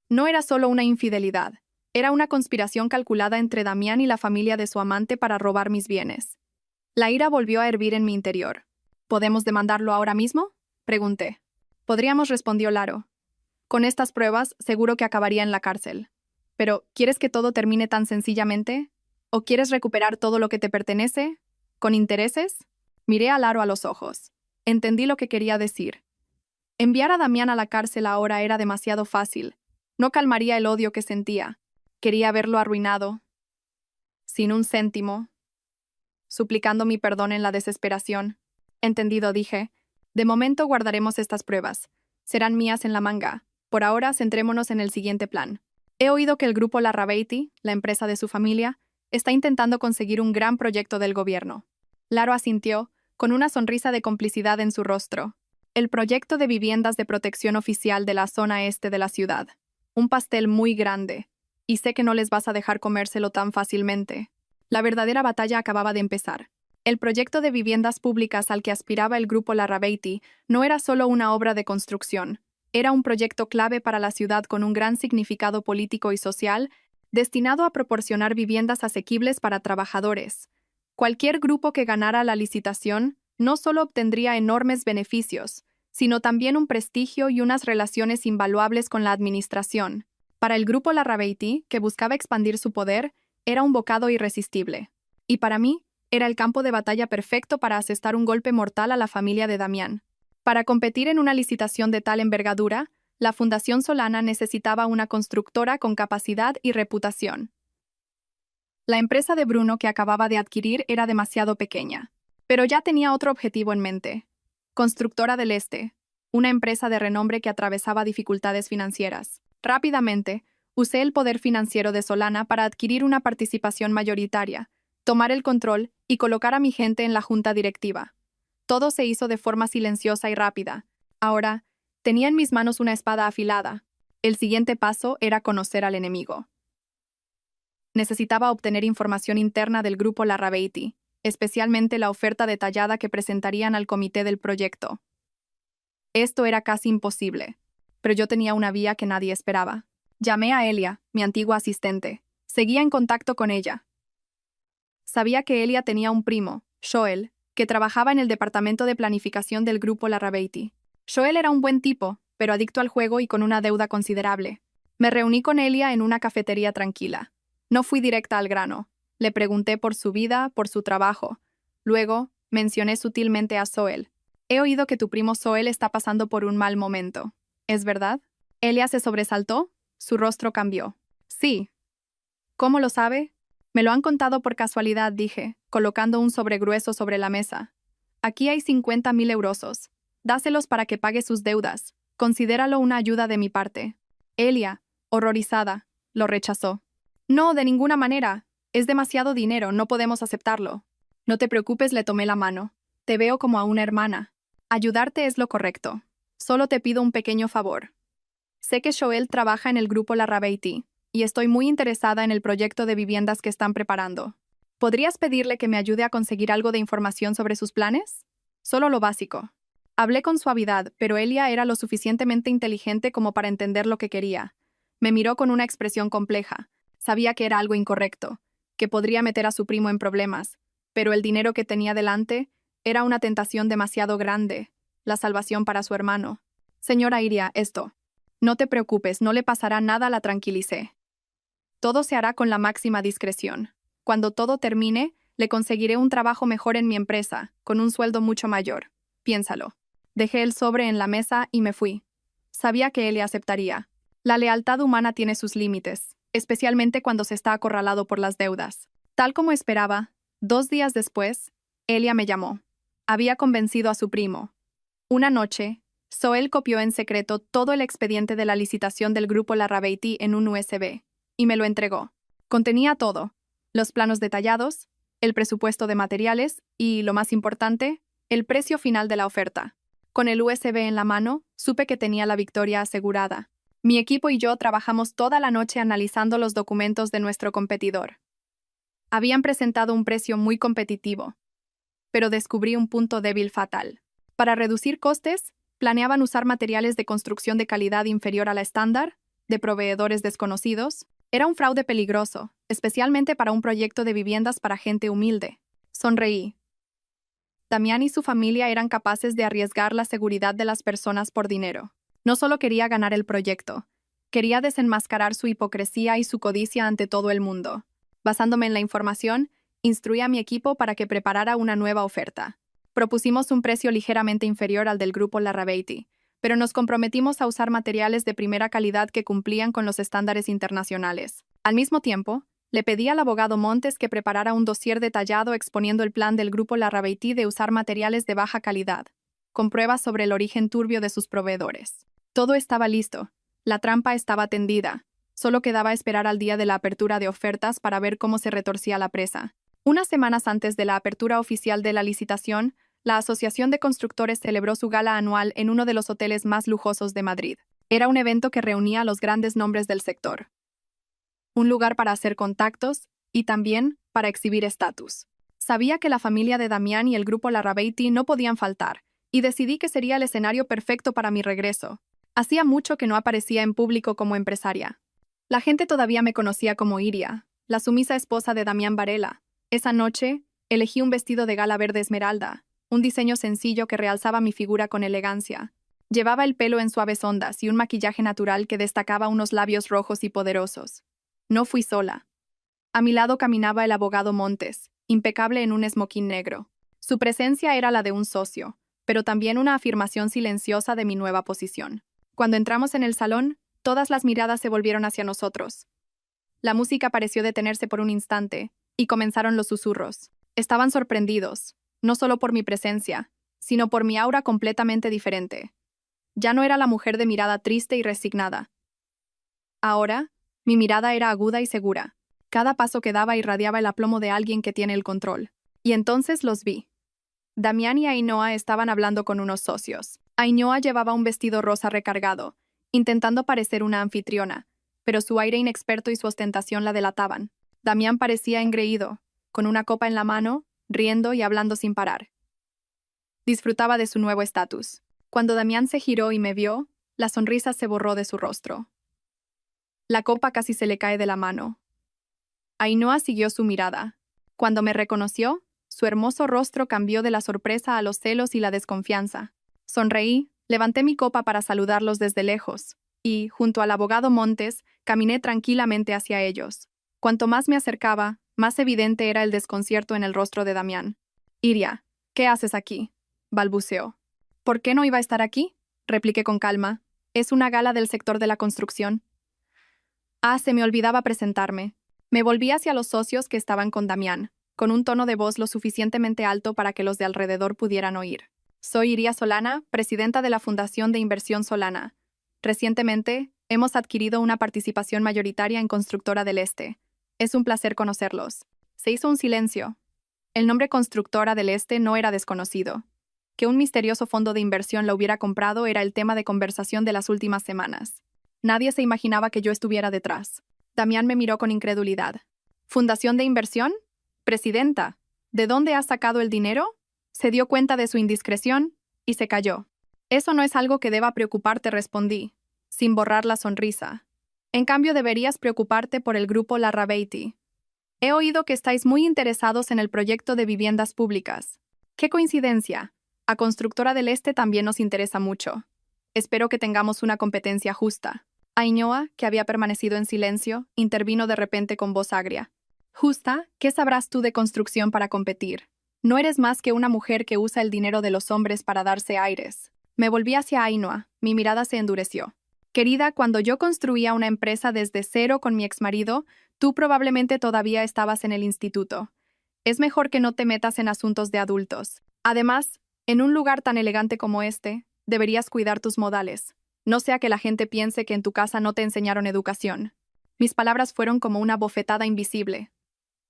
No era solo una infidelidad, era una conspiración calculada entre Damián y la familia de su amante para robar mis bienes. La ira volvió a hervir en mi interior. ¿Podemos demandarlo ahora mismo?, pregunté. Podríamos, respondió Laro. Con estas pruebas, seguro que acabaría en la cárcel. Pero, ¿quieres que todo termine tan sencillamente? ¿O quieres recuperar todo lo que te pertenece? ¿Con intereses? Miré a Laro a los ojos. Entendí lo que quería decir. Enviar a Damián a la cárcel ahora era demasiado fácil. No calmaría el odio que sentía. Quería verlo arruinado. Sin un céntimo. Suplicando mi perdón en la desesperación. Entendido, dije. De momento guardaremos estas pruebas. Serán mías en la manga. Por ahora, centrémonos en el siguiente plan. He oído que el grupo Larrabeiti, la empresa de su familia, está intentando conseguir un gran proyecto del gobierno. Laro asintió, con una sonrisa de complicidad en su rostro. El proyecto de viviendas de protección oficial de la zona este de la ciudad. Un pastel muy grande. Y sé que no les vas a dejar comérselo tan fácilmente. La verdadera batalla acababa de empezar. El proyecto de viviendas públicas al que aspiraba el grupo Larrabeiti no era solo una obra de construcción. Era un proyecto clave para la ciudad con un gran significado político y social, destinado a proporcionar viviendas asequibles para trabajadores. Cualquier grupo que ganara la licitación no solo obtendría enormes beneficios, sino también un prestigio y unas relaciones invaluables con la administración. Para el grupo Larrabeiti, que buscaba expandir su poder, era un bocado irresistible. Y para mí, era el campo de batalla perfecto para asestar un golpe mortal a la familia de Damián. Para competir en una licitación de tal envergadura, la Fundación Solana necesitaba una constructora con capacidad y reputación. La empresa de Bruno que acababa de adquirir era demasiado pequeña, pero ya tenía otro objetivo en mente. Constructora del Este, una empresa de renombre que atravesaba dificultades financieras. Rápidamente, usé el poder financiero de Solana para adquirir una participación mayoritaria, tomar el control y colocar a mi gente en la junta directiva. Todo se hizo de forma silenciosa y rápida. Ahora, tenía en mis manos una espada afilada. El siguiente paso era conocer al enemigo. Necesitaba obtener información interna del grupo Larrabeiti, especialmente la oferta detallada que presentarían al comité del proyecto. Esto era casi imposible, pero yo tenía una vía que nadie esperaba. Llamé a Elia, mi antigua asistente. Seguía en contacto con ella. Sabía que Elia tenía un primo, Joel, que trabajaba en el departamento de planificación del grupo Larrabeiti. Joel era un buen tipo, pero adicto al juego y con una deuda considerable. Me reuní con Elia en una cafetería tranquila. No fui directa al grano. Le pregunté por su vida, por su trabajo. Luego, mencioné sutilmente a Joel. He oído que tu primo Joel está pasando por un mal momento. ¿Es verdad? Elia se sobresaltó. Su rostro cambió. Sí. ¿Cómo lo sabe? Me lo han contado por casualidad, dije, colocando un sobre grueso sobre la mesa. Aquí hay 50.000 eurosos. Dáselos para que pague sus deudas. Considéralo una ayuda de mi parte. Elia, horrorizada, lo rechazó. No, de ninguna manera. Es demasiado dinero, no podemos aceptarlo. No te preocupes, le tomé la mano. Te veo como a una hermana. Ayudarte es lo correcto. Solo te pido un pequeño favor. Sé que Joel trabaja en el grupo Larrabeiti, y estoy muy interesada en el proyecto de viviendas que están preparando. ¿Podrías pedirle que me ayude a conseguir algo de información sobre sus planes? Solo lo básico. Hablé con suavidad, pero Elia era lo suficientemente inteligente como para entender lo que quería. Me miró con una expresión compleja. Sabía que era algo incorrecto, que podría meter a su primo en problemas, pero el dinero que tenía delante era una tentación demasiado grande, la salvación para su hermano. Señora Iria, esto. No te preocupes, no le pasará nada, la tranquilicé. Todo se hará con la máxima discreción. Cuando todo termine, le conseguiré un trabajo mejor en mi empresa, con un sueldo mucho mayor. Piénsalo. Dejé el sobre en la mesa y me fui. Sabía que Elia aceptaría. La lealtad humana tiene sus límites, especialmente cuando se está acorralado por las deudas. Tal como esperaba, 2 días después, Elia me llamó. Había convencido a su primo. Una noche, Soel copió en secreto todo el expediente de la licitación del grupo Larrabeiti en un USB, y me lo entregó. Contenía todo: los planos detallados, el presupuesto de materiales y, lo más importante, el precio final de la oferta. Con el USB en la mano, supe que tenía la victoria asegurada. Mi equipo y yo trabajamos toda la noche analizando los documentos de nuestro competidor. Habían presentado un precio muy competitivo, pero descubrí un punto débil fatal. Para reducir costes, planeaban usar materiales de construcción de calidad inferior a la estándar, de proveedores desconocidos. Era un fraude peligroso, especialmente para un proyecto de viviendas para gente humilde. Sonreí. Damián y su familia eran capaces de arriesgar la seguridad de las personas por dinero. No solo quería ganar el proyecto, quería desenmascarar su hipocresía y su codicia ante todo el mundo. Basándome en la información, instruí a mi equipo para que preparara una nueva oferta. Propusimos un precio ligeramente inferior al del grupo Larrabeiti, pero nos comprometimos a usar materiales de primera calidad que cumplían con los estándares internacionales. Al mismo tiempo, le pedí al abogado Montes que preparara un dossier detallado exponiendo el plan del grupo Larrabeiti de usar materiales de baja calidad, con pruebas sobre el origen turbio de sus proveedores. Todo estaba listo. La trampa estaba tendida. Solo quedaba esperar al día de la apertura de ofertas para ver cómo se retorcía la presa. Unas semanas antes de la apertura oficial de la licitación, la Asociación de Constructores celebró su gala anual en uno de los hoteles más lujosos de Madrid. Era un evento que reunía a los grandes nombres del sector. Un lugar para hacer contactos y también para exhibir estatus. Sabía que la familia de Damián y el grupo Larrabeiti no podían faltar, y decidí que sería el escenario perfecto para mi regreso. Hacía mucho que no aparecía en público como empresaria. La gente todavía me conocía como Iria, la sumisa esposa de Damián Varela. Esa noche, elegí un vestido de gala verde esmeralda, un diseño sencillo que realzaba mi figura con elegancia. Llevaba el pelo en suaves ondas y un maquillaje natural que destacaba unos labios rojos y poderosos. No fui sola. A mi lado caminaba el abogado Montes, impecable en un esmoquín negro. Su presencia era la de un socio, pero también una afirmación silenciosa de mi nueva posición. Cuando entramos en el salón, todas las miradas se volvieron hacia nosotros. La música pareció detenerse por un instante, y comenzaron los susurros. Estaban sorprendidos, no solo por mi presencia, sino por mi aura completamente diferente. Ya no era la mujer de mirada triste y resignada. Ahora, mi mirada era aguda y segura. Cada paso que daba irradiaba el aplomo de alguien que tiene el control. Y entonces los vi. Damián y Ainhoa estaban hablando con unos socios. Ainhoa llevaba un vestido rosa recargado, intentando parecer una anfitriona, pero su aire inexperto y su ostentación la delataban. Damián parecía engreído, con una copa en la mano, riendo y hablando sin parar. Disfrutaba de su nuevo estatus. Cuando Damián se giró y me vio, la sonrisa se borró de su rostro. La copa casi se le cae de la mano. Ainhoa siguió su mirada. Cuando me reconoció, su hermoso rostro cambió de la sorpresa a los celos y la desconfianza. Sonreí, levanté mi copa para saludarlos desde lejos, y, junto al abogado Montes, caminé tranquilamente hacia ellos. Cuanto más me acercaba, más evidente era el desconcierto en el rostro de Damián. «Iria, ¿qué haces aquí?», balbuceó. «¿Por qué no iba a estar aquí?», repliqué con calma. «Es una gala del sector de la construcción». «Ah, se me olvidaba presentarme». Me volví hacia los socios que estaban con Damián, con un tono de voz lo suficientemente alto para que los de alrededor pudieran oír. «Soy Iria Solana, presidenta de la Fundación de Inversión Solana. Recientemente, hemos adquirido una participación mayoritaria en Constructora del Este. Es un placer conocerlos». Se hizo un silencio. El nombre Constructora del Este no era desconocido. Que un misterioso fondo de inversión lo hubiera comprado era el tema de conversación de las últimas semanas. Nadie se imaginaba que yo estuviera detrás. Damián me miró con incredulidad. «¿Fundación de inversión? Presidenta, ¿de dónde has sacado el dinero?». Se dio cuenta de su indiscreción. y se calló. Eso no es algo que deba preocuparte, respondí, sin borrar la sonrisa. En cambio, deberías preocuparte por el grupo Larrabeiti. He oído que estáis muy interesados en el proyecto de viviendas públicas. ¡Qué coincidencia! A Constructora del Este también nos interesa mucho. Espero que tengamos una competencia justa. Ainhoa, que había permanecido en silencio, intervino de repente con voz agria. ¿Justa? ¿Qué sabrás tú de construcción para competir? No eres más que una mujer que usa el dinero de los hombres para darse aires. Me volví hacia Ainhoa, mi mirada se endureció. Querida, cuando yo construía una empresa desde cero con mi exmarido, tú probablemente todavía estabas en el instituto. Es mejor que no te metas en asuntos de adultos. Además, en un lugar tan elegante como este, deberías cuidar tus modales. No sea que la gente piense que en tu casa no te enseñaron educación. Mis palabras fueron como una bofetada invisible.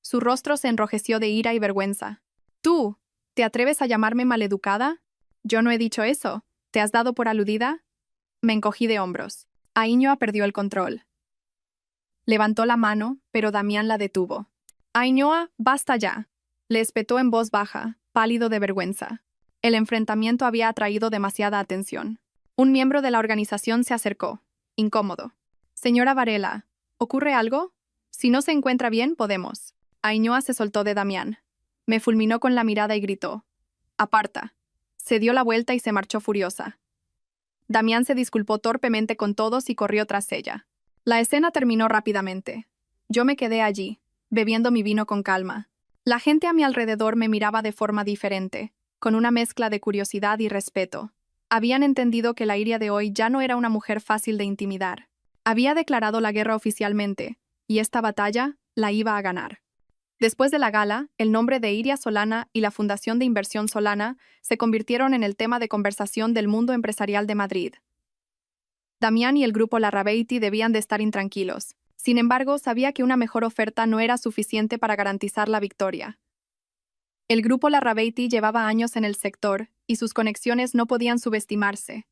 Su rostro se enrojeció de ira y vergüenza. ¿Tú? ¿Te atreves a llamarme maleducada? Yo no he dicho eso. ¿Te has dado por aludida? Me encogí de hombros. Ainhoa perdió el control. Levantó la mano, pero Damián la detuvo. Ainhoa, basta ya. Le espetó en voz baja, pálido de vergüenza. El enfrentamiento había atraído demasiada atención. Un miembro de la organización se acercó, incómodo. Señora Varela, ¿ocurre algo? Si no se encuentra bien, podemos. Ainhoa se soltó de Damián. Me fulminó con la mirada y gritó. Aparta. Se dio la vuelta y se marchó furiosa. Damián se disculpó torpemente con todos y corrió tras ella. La escena terminó rápidamente. Yo me quedé allí, bebiendo mi vino con calma. La gente a mi alrededor me miraba de forma diferente, con una mezcla de curiosidad y respeto. Habían entendido que la Iria de hoy ya no era una mujer fácil de intimidar. Había declarado la guerra oficialmente, y esta batalla la iba a ganar. Después de la gala, el nombre de Iria Solana y la Fundación de Inversión Solana se convirtieron en el tema de conversación del mundo empresarial de Madrid. Damián y el grupo Larrabeiti debían de estar intranquilos. Sin embargo, sabía que una mejor oferta no era suficiente para garantizar la victoria. El grupo Larrabeiti llevaba años en el sector y sus conexiones no podían subestimarse.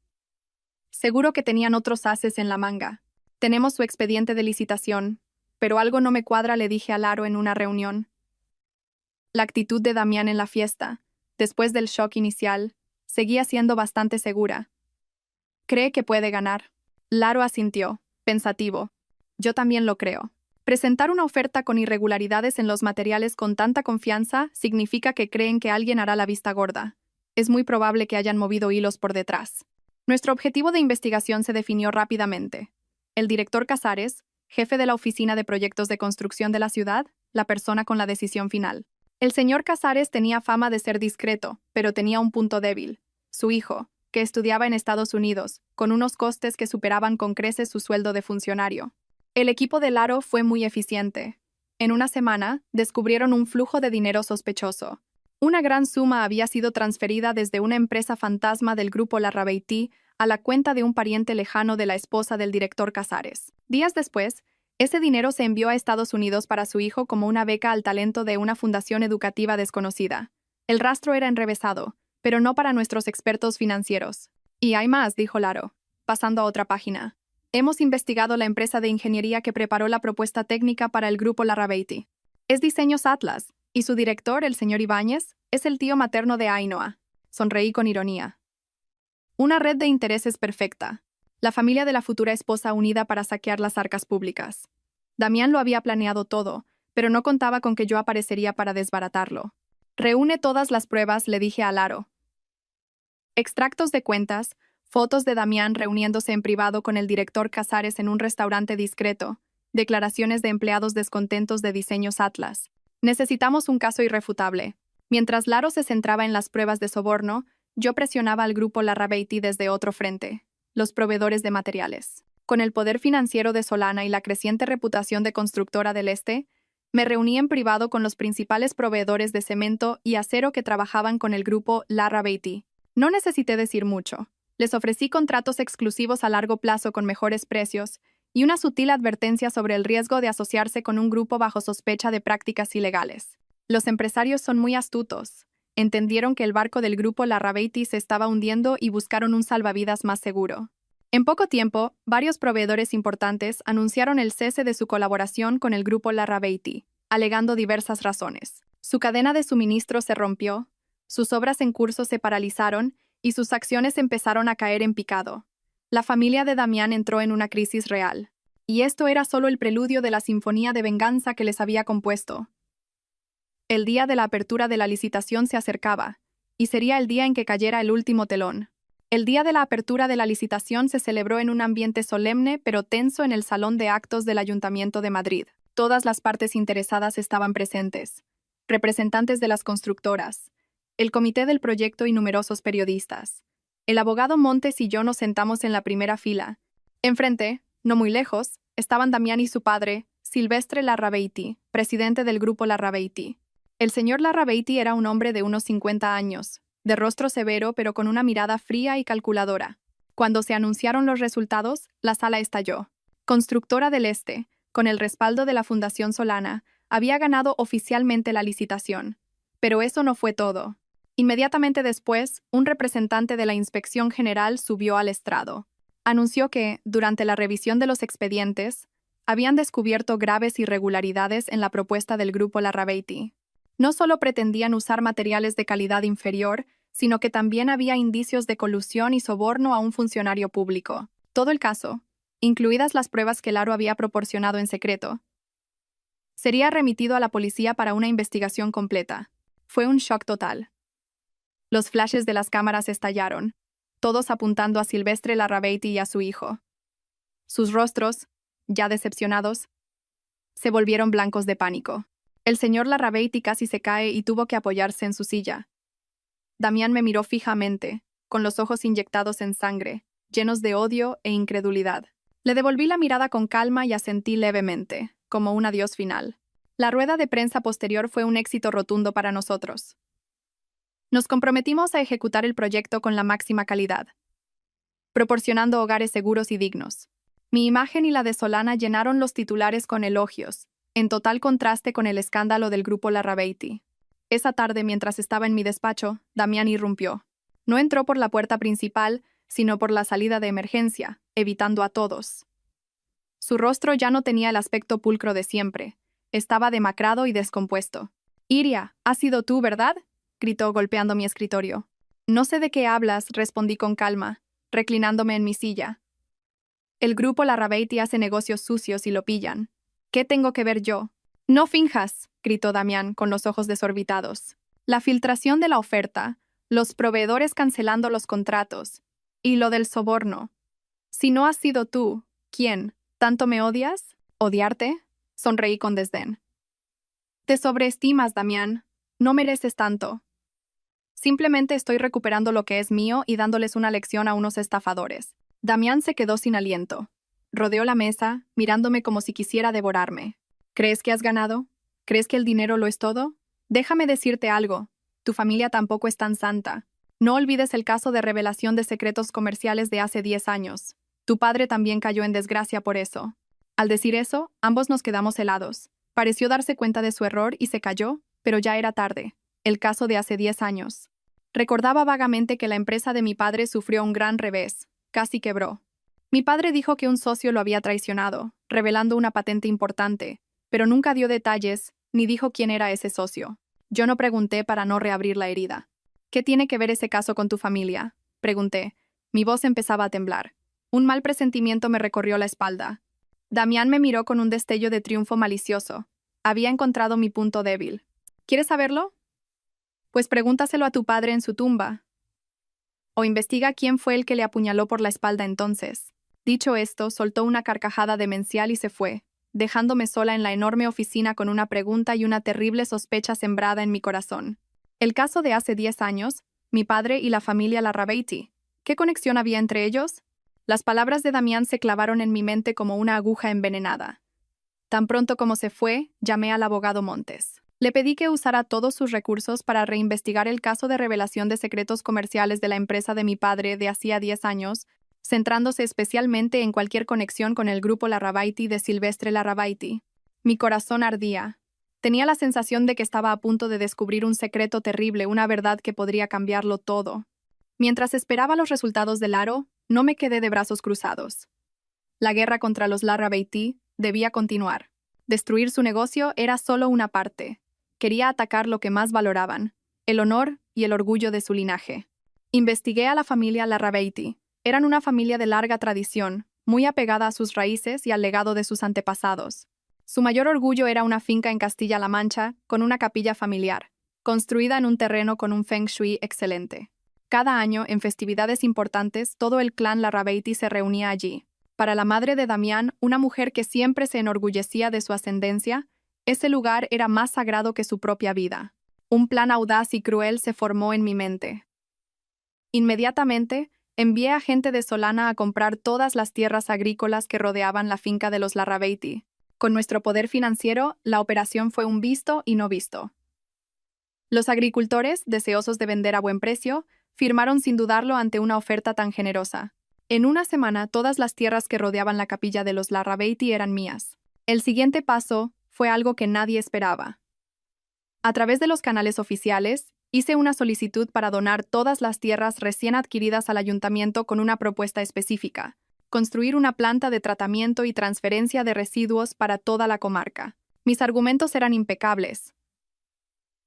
Seguro que tenían otros ases en la manga. Tenemos su expediente de licitación, pero algo no me cuadra, le dije a Laro en una reunión. La actitud de Damián en la fiesta, después del shock inicial, seguía siendo bastante segura. Cree que puede ganar. Laro asintió, pensativo. Yo también lo creo. Presentar una oferta con irregularidades en los materiales con tanta confianza significa que creen que alguien hará la vista gorda. Es muy probable que hayan movido hilos por detrás. Nuestro objetivo de investigación se definió rápidamente. El director Casares, jefe de la Oficina de Proyectos de Construcción de la ciudad, la persona con la decisión final. El señor Casares tenía fama de ser discreto, pero tenía un punto débil. Su hijo, que estudiaba en Estados Unidos, con unos costes que superaban con creces su sueldo de funcionario. El equipo de Laro fue muy eficiente. En una semana, descubrieron un flujo de dinero sospechoso. Una gran suma había sido transferida desde una empresa fantasma del grupo Larrabeiti a la cuenta de un pariente lejano de la esposa del director Casares. Días después, ese dinero se envió a Estados Unidos para su hijo como una beca al talento de una fundación educativa desconocida. El rastro era enrevesado, pero no para nuestros expertos financieros. Y hay más, dijo Laro, pasando a otra página. Hemos investigado la empresa de ingeniería que preparó la propuesta técnica para el grupo Larrabeiti. Es Diseños Atlas, y su director, el señor Ibáñez, es el tío materno de Ainhoa. Sonreí con ironía. Una red de intereses perfecta. La familia de la futura esposa unida para saquear las arcas públicas. Damián lo había planeado todo, pero no contaba con que yo aparecería para desbaratarlo. Reúne todas las pruebas, le dije a Laro. Extractos de cuentas, fotos de Damián reuniéndose en privado con el director Casares en un restaurante discreto, declaraciones de empleados descontentos de Diseños Atlas. Necesitamos un caso irrefutable. Mientras Laro se centraba en las pruebas de soborno, yo presionaba al grupo Larrabeiti desde otro frente, los proveedores de materiales. Con el poder financiero de Solana y la creciente reputación de Constructora del Este, me reuní en privado con los principales proveedores de cemento y acero que trabajaban con el grupo Larrabeiti. No necesité decir mucho. Les ofrecí contratos exclusivos a largo plazo con mejores precios y una sutil advertencia sobre el riesgo de asociarse con un grupo bajo sospecha de prácticas ilegales. Los empresarios son muy astutos. Entendieron que el barco del grupo Larrabeiti se estaba hundiendo y buscaron un salvavidas más seguro. En poco tiempo, varios proveedores importantes anunciaron el cese de su colaboración con el grupo Larrabeiti, alegando diversas razones. Su cadena de suministro se rompió, sus obras en curso se paralizaron y sus acciones empezaron a caer en picado. La familia de Damián entró en una crisis real, y esto era solo el preludio de la sinfonía de venganza que les había compuesto. El día de la apertura de la licitación se acercaba, y sería el día en que cayera el último telón. El día de la apertura de la licitación se celebró en un ambiente solemne pero tenso en el Salón de Actos del Ayuntamiento de Madrid. Todas las partes interesadas estaban presentes, representantes de las constructoras, el comité del proyecto y numerosos periodistas. El abogado Montes y yo nos sentamos en la primera fila. Enfrente, no muy lejos, estaban Damián y su padre, Silvestre Larrabeiti, presidente del grupo Larrabeiti. El señor Larrabeiti era un hombre de unos 50 años, de rostro severo pero con una mirada fría y calculadora. Cuando se anunciaron los resultados, la sala estalló. Constructora del Este, con el respaldo de la Fundación Solana, había ganado oficialmente la licitación. Pero eso no fue todo. Inmediatamente después, un representante de la Inspección General subió al estrado. Anunció que, durante la revisión de los expedientes, habían descubierto graves irregularidades en la propuesta del grupo Larrabeiti. No solo pretendían usar materiales de calidad inferior, sino que también había indicios de colusión y soborno a un funcionario público. Todo el caso, incluidas las pruebas que Laro había proporcionado en secreto, sería remitido a la policía para una investigación completa. Fue un shock total. Los flashes de las cámaras estallaron, todos apuntando a Silvestre Larrabeiti y a su hijo. Sus rostros, ya decepcionados, se volvieron blancos de pánico. El señor Larrabeiti casi se cae y tuvo que apoyarse en su silla. Damián me miró fijamente, con los ojos inyectados en sangre, llenos de odio e incredulidad. Le devolví la mirada con calma y asentí levemente, como un adiós final. La rueda de prensa posterior fue un éxito rotundo para nosotros. Nos comprometimos a ejecutar el proyecto con la máxima calidad, proporcionando hogares seguros y dignos. Mi imagen y la de Solana llenaron los titulares con elogios, en total contraste con el escándalo del grupo Larrabeiti. Esa tarde, mientras estaba en mi despacho, Damián irrumpió. No entró por la puerta principal, sino por la salida de emergencia, evitando a todos. Su rostro ya no tenía el aspecto pulcro de siempre. Estaba demacrado y descompuesto. «Iria, has sido tú, ¿verdad?», gritó golpeando mi escritorio. «No sé de qué hablas», respondí con calma, reclinándome en mi silla. «El grupo Larrabeiti hace negocios sucios y lo pillan. ¿Qué tengo que ver yo?» «No finjas», gritó Damián con los ojos desorbitados. «La filtración de la oferta, los proveedores cancelando los contratos, y lo del soborno. Si no has sido tú, ¿quién? ¿Tanto me odias? ¿Odiarte?», sonreí con desdén. «Te sobreestimas, Damián. No mereces tanto. Simplemente estoy recuperando lo que es mío y dándoles una lección a unos estafadores». Damián se quedó sin aliento. Rodeó la mesa, mirándome como si quisiera devorarme. «¿Crees que has ganado? ¿Crees que el dinero lo es todo? Déjame decirte algo. Tu familia tampoco es tan santa. No olvides el caso de revelación de secretos comerciales de hace 10 años. Tu padre también cayó en desgracia por eso». Al decir eso, ambos nos quedamos helados. Pareció darse cuenta de su error y se calló, pero ya era tarde. El caso de hace 10 años. Recordaba vagamente que la empresa de mi padre sufrió un gran revés. Casi quebró. Mi padre dijo que un socio lo había traicionado, revelando una patente importante, pero nunca dio detalles ni dijo quién era ese socio. Yo no pregunté para no reabrir la herida. «¿Qué tiene que ver ese caso con tu familia?», pregunté. Mi voz empezaba a temblar. Un mal presentimiento me recorrió la espalda. Damián me miró con un destello de triunfo malicioso. Había encontrado mi punto débil. «¿Quieres saberlo? Pues pregúntaselo a tu padre en su tumba. O investiga quién fue el que le apuñaló por la espalda entonces». Dicho esto, soltó una carcajada demencial y se fue, dejándome sola en la enorme oficina con una pregunta y una terrible sospecha sembrada en mi corazón. El caso de hace 10 años, mi padre y la familia Larrabeiti. ¿Qué conexión había entre ellos? Las palabras de Damián se clavaron en mi mente como una aguja envenenada. Tan pronto como se fue, llamé al abogado Montes. Le pedí que usara todos sus recursos para reinvestigar el caso de revelación de secretos comerciales de la empresa de mi padre de hacía 10 años, centrándose especialmente en cualquier conexión con el grupo Larrabeiti de Silvestre Larrabeiti. Mi corazón ardía. Tenía la sensación de que estaba a punto de descubrir un secreto terrible, una verdad que podría cambiarlo todo. Mientras esperaba los resultados del aro, no me quedé de brazos cruzados. La guerra contra los Larrabeiti debía continuar. Destruir su negocio era solo una parte. Quería atacar lo que más valoraban, el honor y el orgullo de su linaje. Investigué a la familia Larrabeiti. Eran una familia de larga tradición, muy apegada a sus raíces y al legado de sus antepasados. Su mayor orgullo era una finca en Castilla-La Mancha, con una capilla familiar, construida en un terreno con un feng shui excelente. Cada año, en festividades importantes, todo el clan Larrabeiti se reunía allí. Para la madre de Damián, una mujer que siempre se enorgullecía de su ascendencia, ese lugar era más sagrado que su propia vida. Un plan audaz y cruel se formó en mi mente. Inmediatamente, envié a gente de Solana a comprar todas las tierras agrícolas que rodeaban la finca de los Larrabeiti. Con nuestro poder financiero, la operación fue un visto y no visto. Los agricultores, deseosos de vender a buen precio, firmaron sin dudarlo ante una oferta tan generosa. En una semana, todas las tierras que rodeaban la capilla de los Larrabeiti eran mías. El siguiente paso fue algo que nadie esperaba. A través de los canales oficiales, hice una solicitud para donar todas las tierras recién adquiridas al ayuntamiento con una propuesta específica: construir una planta de tratamiento y transferencia de residuos para toda la comarca. Mis argumentos eran impecables.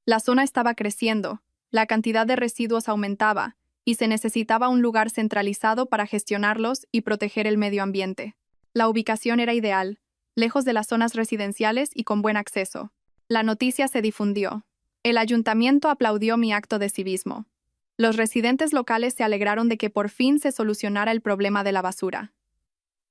La zona estaba creciendo, la cantidad de residuos aumentaba, y se necesitaba un lugar centralizado para gestionarlos y proteger el medio ambiente. La ubicación era ideal, lejos de las zonas residenciales y con buen acceso. La noticia se difundió. El ayuntamiento aplaudió mi acto de civismo. Los residentes locales se alegraron de que por fin se solucionara el problema de la basura.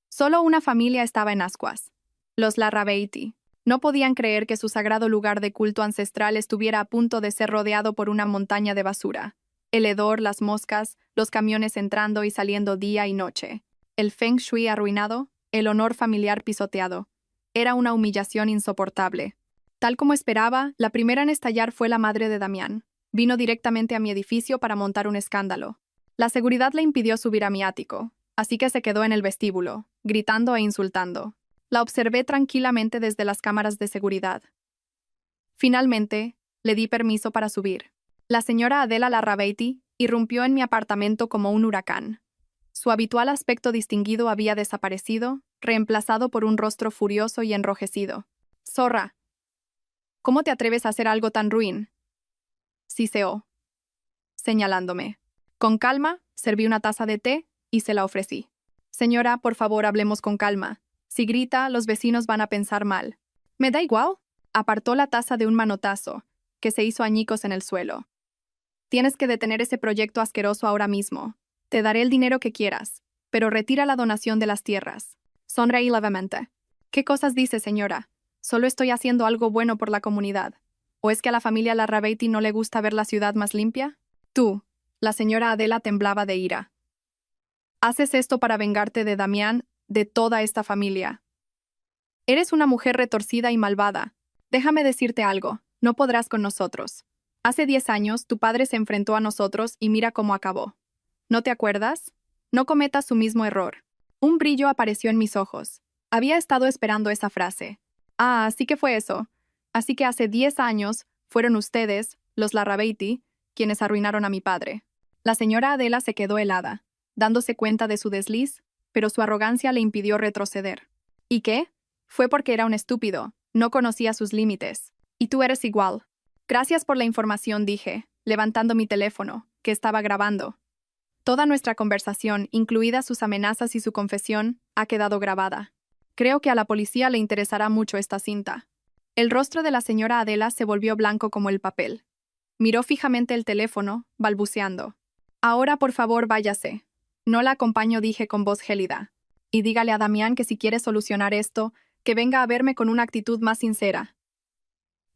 Solo una familia estaba en ascuas: los Larrabeiti. No podían creer que su sagrado lugar de culto ancestral estuviera a punto de ser rodeado por una montaña de basura. El hedor, las moscas, los camiones entrando y saliendo día y noche. El feng shui arruinado, el honor familiar pisoteado. Era una humillación insoportable. Tal como esperaba, la primera en estallar fue la madre de Damián. Vino directamente a mi edificio para montar un escándalo. La seguridad le impidió subir a mi ático, así que se quedó en el vestíbulo, gritando e insultando. La observé tranquilamente desde las cámaras de seguridad. Finalmente, le di permiso para subir. La señora Adela Larrabeiti irrumpió en mi apartamento como un huracán. Su habitual aspecto distinguido había desaparecido, reemplazado por un rostro furioso y enrojecido. «Zorra, ¿cómo te atreves a hacer algo tan ruin?», siseó, señalándome. Con calma, serví una taza de té y se la ofrecí. «Señora, por favor, hablemos con calma. Si grita, los vecinos van a pensar mal». «Me da igual». Apartó la taza de un manotazo, que se hizo añicos en el suelo. «Tienes que detener ese proyecto asqueroso ahora mismo. Te daré el dinero que quieras, pero retira la donación de las tierras». Sonreí levemente. «¿Qué cosas dice, señora? Solo estoy haciendo algo bueno por la comunidad. ¿O es que a la familia Larrabeiti no le gusta ver la ciudad más limpia?» «Tú», la señora Adela temblaba de ira. «Haces esto para vengarte de Damián, de toda esta familia. Eres una mujer retorcida y malvada. Déjame decirte algo, no podrás con nosotros. Hace 10 años, tu padre se enfrentó a nosotros y mira cómo acabó. ¿No te acuerdas? No cometas su mismo error». Un brillo apareció en mis ojos. Había estado esperando esa frase. «Ah, así que fue eso. Así que hace 10 años fueron ustedes, los Larrabeiti, quienes arruinaron a mi padre». La señora Adela se quedó helada, dándose cuenta de su desliz, pero su arrogancia le impidió retroceder. «¿Y qué? Fue porque era un estúpido, no conocía sus límites. Y tú eres igual». «Gracias por la información», dije, levantando mi teléfono, que estaba grabando. Toda nuestra conversación, incluidas sus amenazas y su confesión, ha quedado grabada. Creo que a la policía le interesará mucho esta cinta. El rostro de la señora Adela se volvió blanco como el papel. Miró fijamente el teléfono, balbuceando. «Ahora, por favor, váyase». «No la acompaño», dije con voz gélida. «Y dígale a Damián que si quiere solucionar esto, que venga a verme con una actitud más sincera.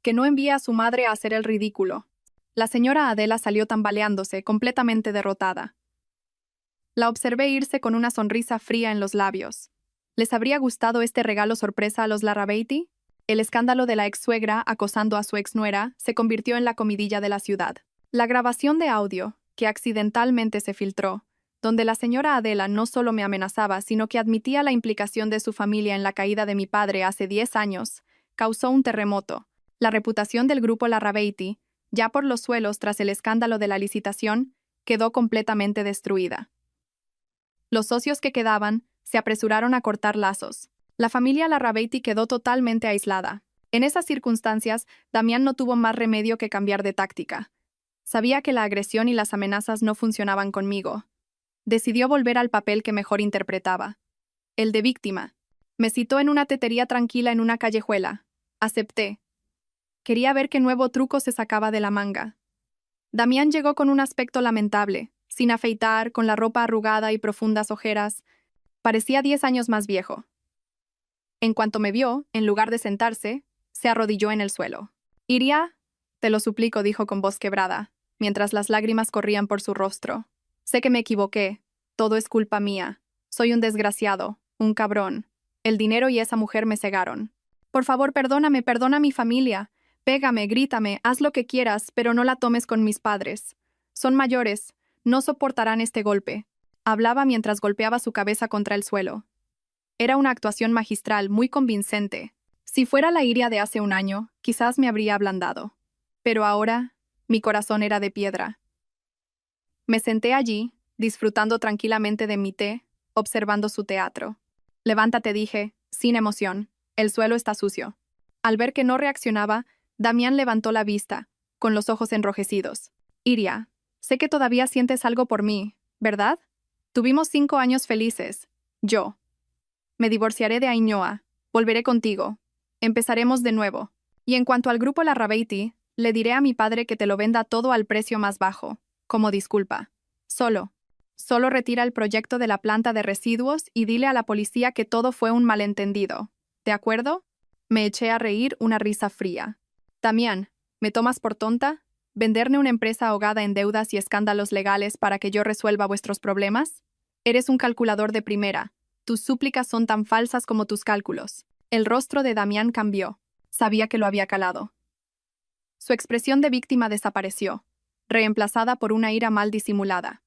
Que no envíe a su madre a hacer el ridículo». La señora Adela salió tambaleándose, completamente derrotada. La observé irse con una sonrisa fría en los labios. ¿Les habría gustado este regalo sorpresa a los Larrabeiti? El escándalo de la ex-suegra acosando a su ex-nuera se convirtió en la comidilla de la ciudad. La grabación de audio, que accidentalmente se filtró, donde la señora Adela no solo me amenazaba, sino que admitía la implicación de su familia en la caída de mi padre hace 10 años, causó un terremoto. La reputación del grupo Larrabeiti, ya por los suelos tras el escándalo de la licitación, quedó completamente destruida. Los socios que quedaban se apresuraron a cortar lazos. La familia Larrabeiti quedó totalmente aislada. En esas circunstancias, Damián no tuvo más remedio que cambiar de táctica. Sabía que la agresión y las amenazas no funcionaban conmigo. Decidió volver al papel que mejor interpretaba. El de víctima. Me citó en una tetería tranquila en una callejuela. Acepté. Quería ver qué nuevo truco se sacaba de la manga. Damián llegó con un aspecto lamentable, sin afeitar, con la ropa arrugada y profundas ojeras. Parecía 10 años más viejo. En cuanto me vio, en lugar de sentarse, se arrodilló en el suelo. «Iria, te lo suplico», dijo con voz quebrada, mientras las lágrimas corrían por su rostro. «Sé que me equivoqué. Todo es culpa mía. Soy un desgraciado, un cabrón. El dinero y esa mujer me cegaron. Por favor, perdóname, perdona a mi familia. Pégame, grítame, haz lo que quieras, pero no la tomes con mis padres. Son mayores, no soportarán este golpe». Hablaba mientras golpeaba su cabeza contra el suelo. Era una actuación magistral, muy convincente. Si fuera la Iria de hace un año, quizás me habría ablandado. Pero ahora, mi corazón era de piedra. Me senté allí, disfrutando tranquilamente de mi té, observando su teatro. «Levántate», dije, sin emoción. «El suelo está sucio». Al ver que no reaccionaba, Damián levantó la vista, con los ojos enrojecidos. «Iria, sé que todavía sientes algo por mí, ¿verdad? Tuvimos 5 años felices. Yo. Me divorciaré de Ainhoa. Volveré contigo. Empezaremos de nuevo. Y en cuanto al grupo Larrabeiti, le diré a mi padre que te lo venda todo al precio más bajo, como disculpa. Solo retira el proyecto de la planta de residuos y dile a la policía que todo fue un malentendido. ¿De acuerdo?» Me eché a reír, una risa fría. «Damián, ¿me tomas por tonta? ¿Venderme una empresa ahogada en deudas y escándalos legales para que yo resuelva vuestros problemas? Eres un calculador de primera. Tus súplicas son tan falsas como tus cálculos». El rostro de Damián cambió. Sabía que lo había calado. Su expresión de víctima desapareció, reemplazada por una ira mal disimulada.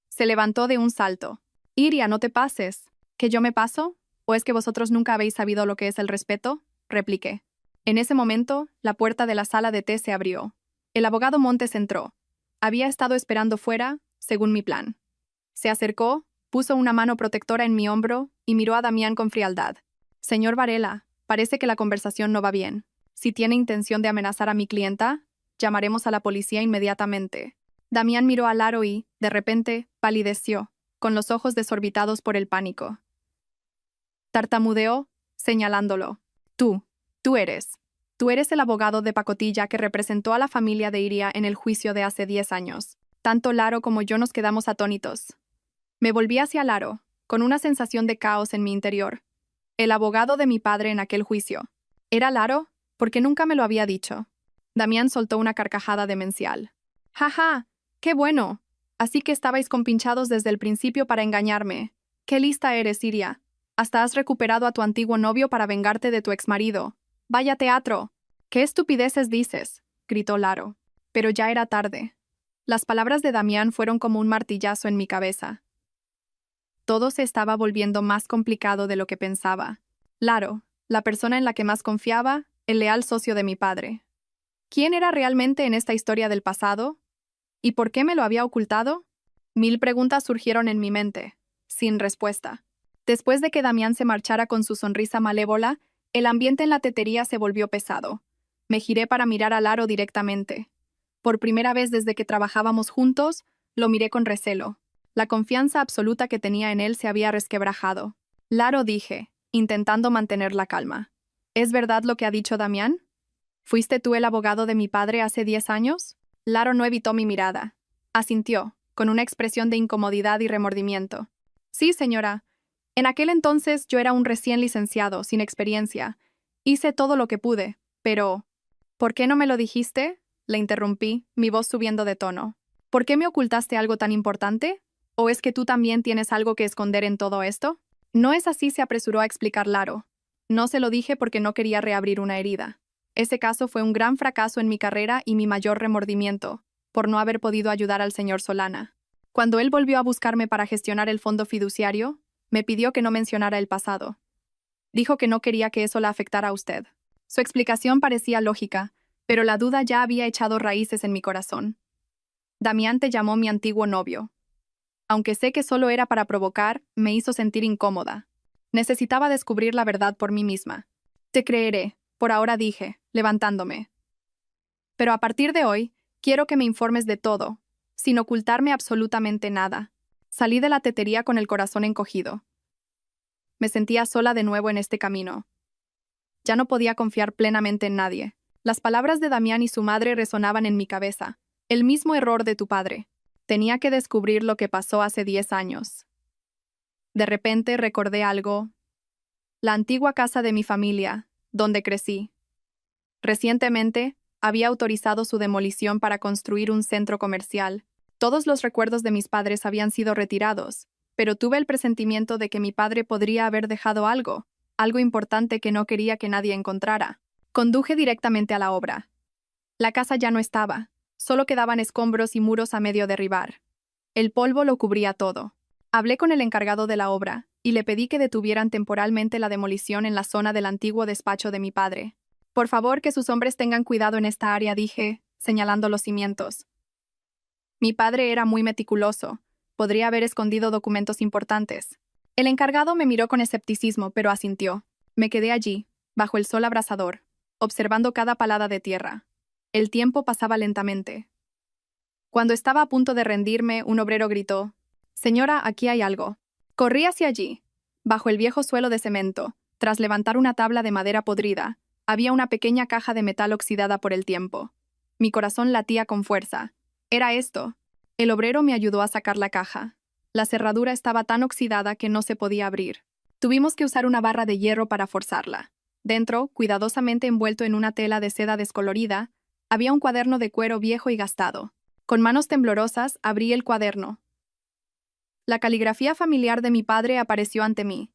Se levantó de un salto. «Iria, no te pases. ¿Que yo me paso? ¿O es que vosotros nunca habéis sabido lo que es el respeto?», repliqué. En ese momento, la puerta de la sala de té se abrió. El abogado Montes entró. Había estado esperando fuera, según mi plan. Se acercó, puso una mano protectora en mi hombro y miró a Damián con frialdad. «Señor Varela, parece que la conversación no va bien. Si tiene intención de amenazar a mi clienta, llamaremos a la policía inmediatamente». Damián miró a Laro y, de repente, palideció, con los ojos desorbitados por el pánico. Tartamudeó, señalándolo. Tú eres el abogado de pacotilla que representó a la familia de Iria en el juicio de hace 10 años. Tanto Laro como yo nos quedamos atónitos. Me volví hacia Laro, con una sensación de caos en mi interior. El abogado de mi padre en aquel juicio. ¿Era Laro? Porque nunca me lo había dicho. Damián soltó una carcajada demencial. «Ja, ja, qué bueno. Así que estabais compinchados desde el principio para engañarme. Qué lista eres, Iria. Hasta has recuperado a tu antiguo novio para vengarte de tu exmarido. ¡Vaya teatro! ¿Qué estupideces dices?», gritó Laro. Pero ya era tarde. Las palabras de Damián fueron como un martillazo en mi cabeza. Todo se estaba volviendo más complicado de lo que pensaba. Laro, la persona en la que más confiaba, el leal socio de mi padre. ¿Quién era realmente en esta historia del pasado? ¿Y por qué me lo había ocultado? 1000 preguntas surgieron en mi mente, sin respuesta. Después de que Damián se marchara con su sonrisa malévola, el ambiente en la tetería se volvió pesado. Me giré para mirar a Laro directamente. Por primera vez desde que trabajábamos juntos, lo miré con recelo. La confianza absoluta que tenía en él se había resquebrajado. «Laro», dije, intentando mantener la calma. «¿Es verdad lo que ha dicho Damián? ¿Fuiste tú el abogado de mi padre hace 10 años?» Laro no evitó mi mirada. Asintió, con una expresión de incomodidad y remordimiento. «Sí, señora. En aquel entonces yo era un recién licenciado, sin experiencia. Hice todo lo que pude, pero... ¿Por qué no me lo dijiste?», le interrumpí, mi voz subiendo de tono. «¿Por qué me ocultaste algo tan importante? ¿O es que tú también tienes algo que esconder en todo esto?». «No es así», se apresuró a explicar Laro. «No se lo dije porque no quería reabrir una herida. Ese caso fue un gran fracaso en mi carrera y mi mayor remordimiento, por no haber podido ayudar al señor Solana. Cuando él volvió a buscarme para gestionar el fondo fiduciario, me pidió que no mencionara el pasado. Dijo que no quería que eso la afectara a usted». Su explicación parecía lógica, pero la duda ya había echado raíces en mi corazón. «Damián te llamó mi antiguo novio. Aunque sé que solo era para provocar, me hizo sentir incómoda. Necesitaba descubrir la verdad por mí misma. «Te creeré», por ahora dije, levantándome. «Pero a partir de hoy, Quiero que me informes de todo, sin ocultarme absolutamente nada. Salí de la tetería con el corazón encogido. Me sentía sola de nuevo en este camino. Ya no podía confiar plenamente en nadie. Las palabras de Damián y su madre resonaban en mi cabeza. El mismo error de tu padre. Tenía que descubrir lo que pasó hace 10 años. De repente recordé algo. La antigua casa de mi familia, donde crecí. Recientemente, había autorizado su demolición para construir un centro comercial. Todos los recuerdos de mis padres habían sido retirados, pero tuve el presentimiento de que mi padre podría haber dejado algo importante que no quería que nadie encontrara. Conduje directamente a la obra. La casa ya no estaba, solo quedaban escombros y muros a medio derribar. El polvo lo cubría todo. Hablé con el encargado de la obra y le pedí que detuvieran temporalmente la demolición en la zona del antiguo despacho de mi padre. Por favor, que sus hombres tengan cuidado en esta área, dije, señalando los cimientos. Mi padre era muy meticuloso. Podría haber escondido documentos importantes. El encargado me miró con escepticismo, pero asintió. Me quedé allí, bajo el sol abrasador, observando cada palada de tierra. El tiempo pasaba lentamente. Cuando estaba a punto de rendirme, un obrero gritó: «Señora, aquí hay algo». Corrí hacia allí. Bajo el viejo suelo de cemento, tras levantar una tabla de madera podrida, había una pequeña caja de metal oxidada por el tiempo. Mi corazón latía con fuerza. Era esto. El obrero me ayudó a sacar la caja. La cerradura estaba tan oxidada que no se podía abrir. Tuvimos que usar una barra de hierro para forzarla. Dentro, cuidadosamente envuelto en una tela de seda descolorida, había un cuaderno de cuero viejo y gastado. Con manos temblorosas, abrí el cuaderno. La caligrafía familiar de mi padre apareció ante mí.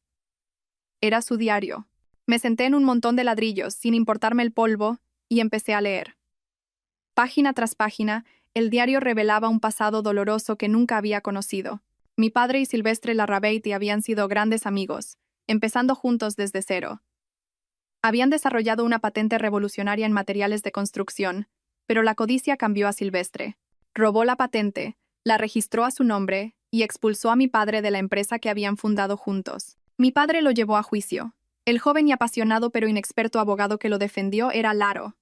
Era su diario. Me senté en un montón de ladrillos, sin importarme el polvo, y empecé a leer. Página tras página, el diario revelaba un pasado doloroso que nunca había conocido. Mi padre y Silvestre Larrabeiti habían sido grandes amigos, empezando juntos desde cero. Habían desarrollado una patente revolucionaria en materiales de construcción, pero la codicia cambió a Silvestre. Robó la patente, la registró a su nombre y expulsó a mi padre de la empresa que habían fundado juntos. Mi padre lo llevó a juicio. El joven y apasionado pero inexperto abogado que lo defendió era Laro.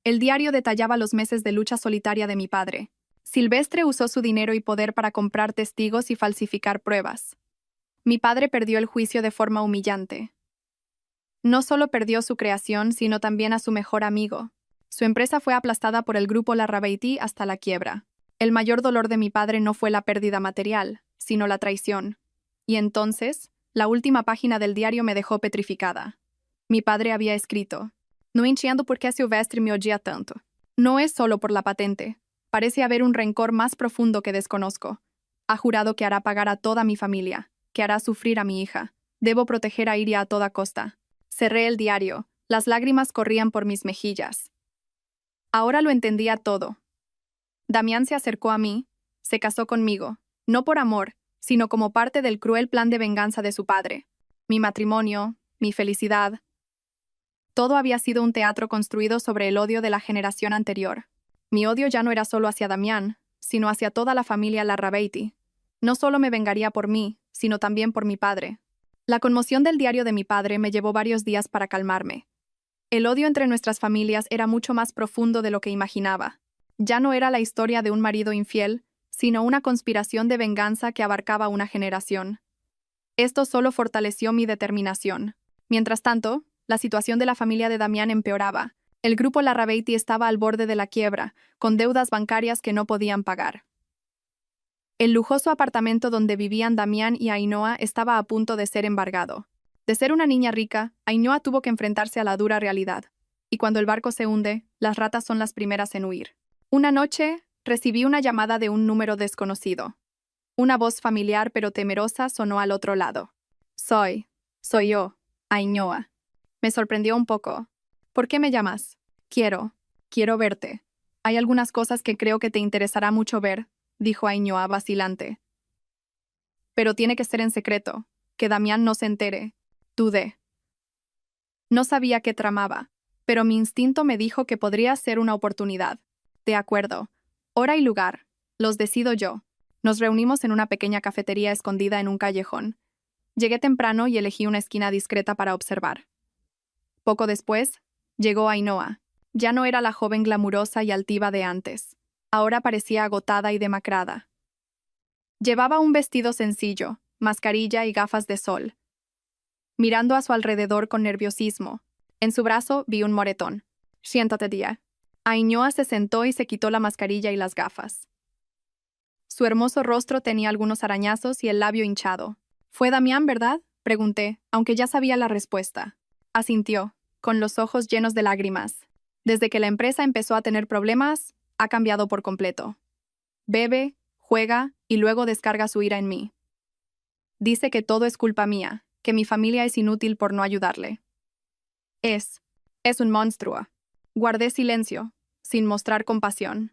El diario detallaba los meses de lucha solitaria de mi padre. Silvestre usó su dinero y poder para comprar testigos y falsificar pruebas. Mi padre perdió el juicio de forma humillante. No solo perdió su creación, sino también a su mejor amigo. Su empresa fue aplastada por el grupo Larrabeiti hasta la quiebra. El mayor dolor de mi padre no fue la pérdida material, sino la traición. Y entonces, la última página del diario me dejó petrificada. Mi padre había escrito: «No entiendo por qué Silvestre me odia tanto. No es solo por la patente. Parece haber un rencor más profundo que desconozco. Ha jurado que hará pagar a toda mi familia, que hará sufrir a mi hija. Debo proteger a Iria a toda costa». Cerré el diario. Las lágrimas corrían por mis mejillas. Ahora lo entendía todo. Damián se acercó a mí, se casó conmigo, no por amor, sino como parte del cruel plan de venganza de su padre. Mi matrimonio, mi felicidad. Todo había sido un teatro construido sobre el odio de la generación anterior. Mi odio ya no era solo hacia Damián, sino hacia toda la familia Larrabeiti. No solo me vengaría por mí, sino también por mi padre. La conmoción del diario de mi padre me llevó varios días para calmarme. El odio entre nuestras familias era mucho más profundo de lo que imaginaba. Ya no era la historia de un marido infiel, sino una conspiración de venganza que abarcaba una generación. Esto solo fortaleció mi determinación. Mientras tanto, la situación de la familia de Damián empeoraba. El grupo Larrabeiti estaba al borde de la quiebra, con deudas bancarias que no podían pagar. El lujoso apartamento donde vivían Damián y Ainhoa estaba a punto de ser embargado. De ser una niña rica, Ainhoa tuvo que enfrentarse a la dura realidad. Y cuando el barco se hunde, las ratas son las primeras en huir. Una noche, recibí una llamada de un número desconocido. Una voz familiar pero temerosa sonó al otro lado. Soy yo, Ainhoa. Me sorprendió un poco. ¿Por qué me llamas? Quiero verte. Hay algunas cosas que creo que te interesará mucho ver, dijo Ainhoa vacilante. Pero tiene que ser en secreto, que Damián no se entere. Dudé. No sabía qué tramaba, pero mi instinto me dijo que podría ser una oportunidad. De acuerdo. Hora y lugar. Los decido yo. Nos reunimos en una pequeña cafetería escondida en un callejón. Llegué temprano y elegí una esquina discreta para observar. Poco después, llegó Ainhoa. Ya no era la joven glamurosa y altiva de antes. Ahora parecía agotada y demacrada. Llevaba un vestido sencillo, mascarilla y gafas de sol. Mirando a su alrededor con nerviosismo. En su brazo vi un moretón. Siéntate, tía. Ainhoa se sentó y se quitó la mascarilla y las gafas. Su hermoso rostro tenía algunos arañazos y el labio hinchado. «¿Fue Damián, verdad?», pregunté, aunque ya sabía la respuesta. Asintió, con los ojos llenos de lágrimas. Desde que la empresa empezó a tener problemas, ha cambiado por completo. Bebe, juega y luego descarga su ira en mí. Dice que todo es culpa mía, que mi familia es inútil por no ayudarle. Es un monstruo. Guardé silencio, sin mostrar compasión.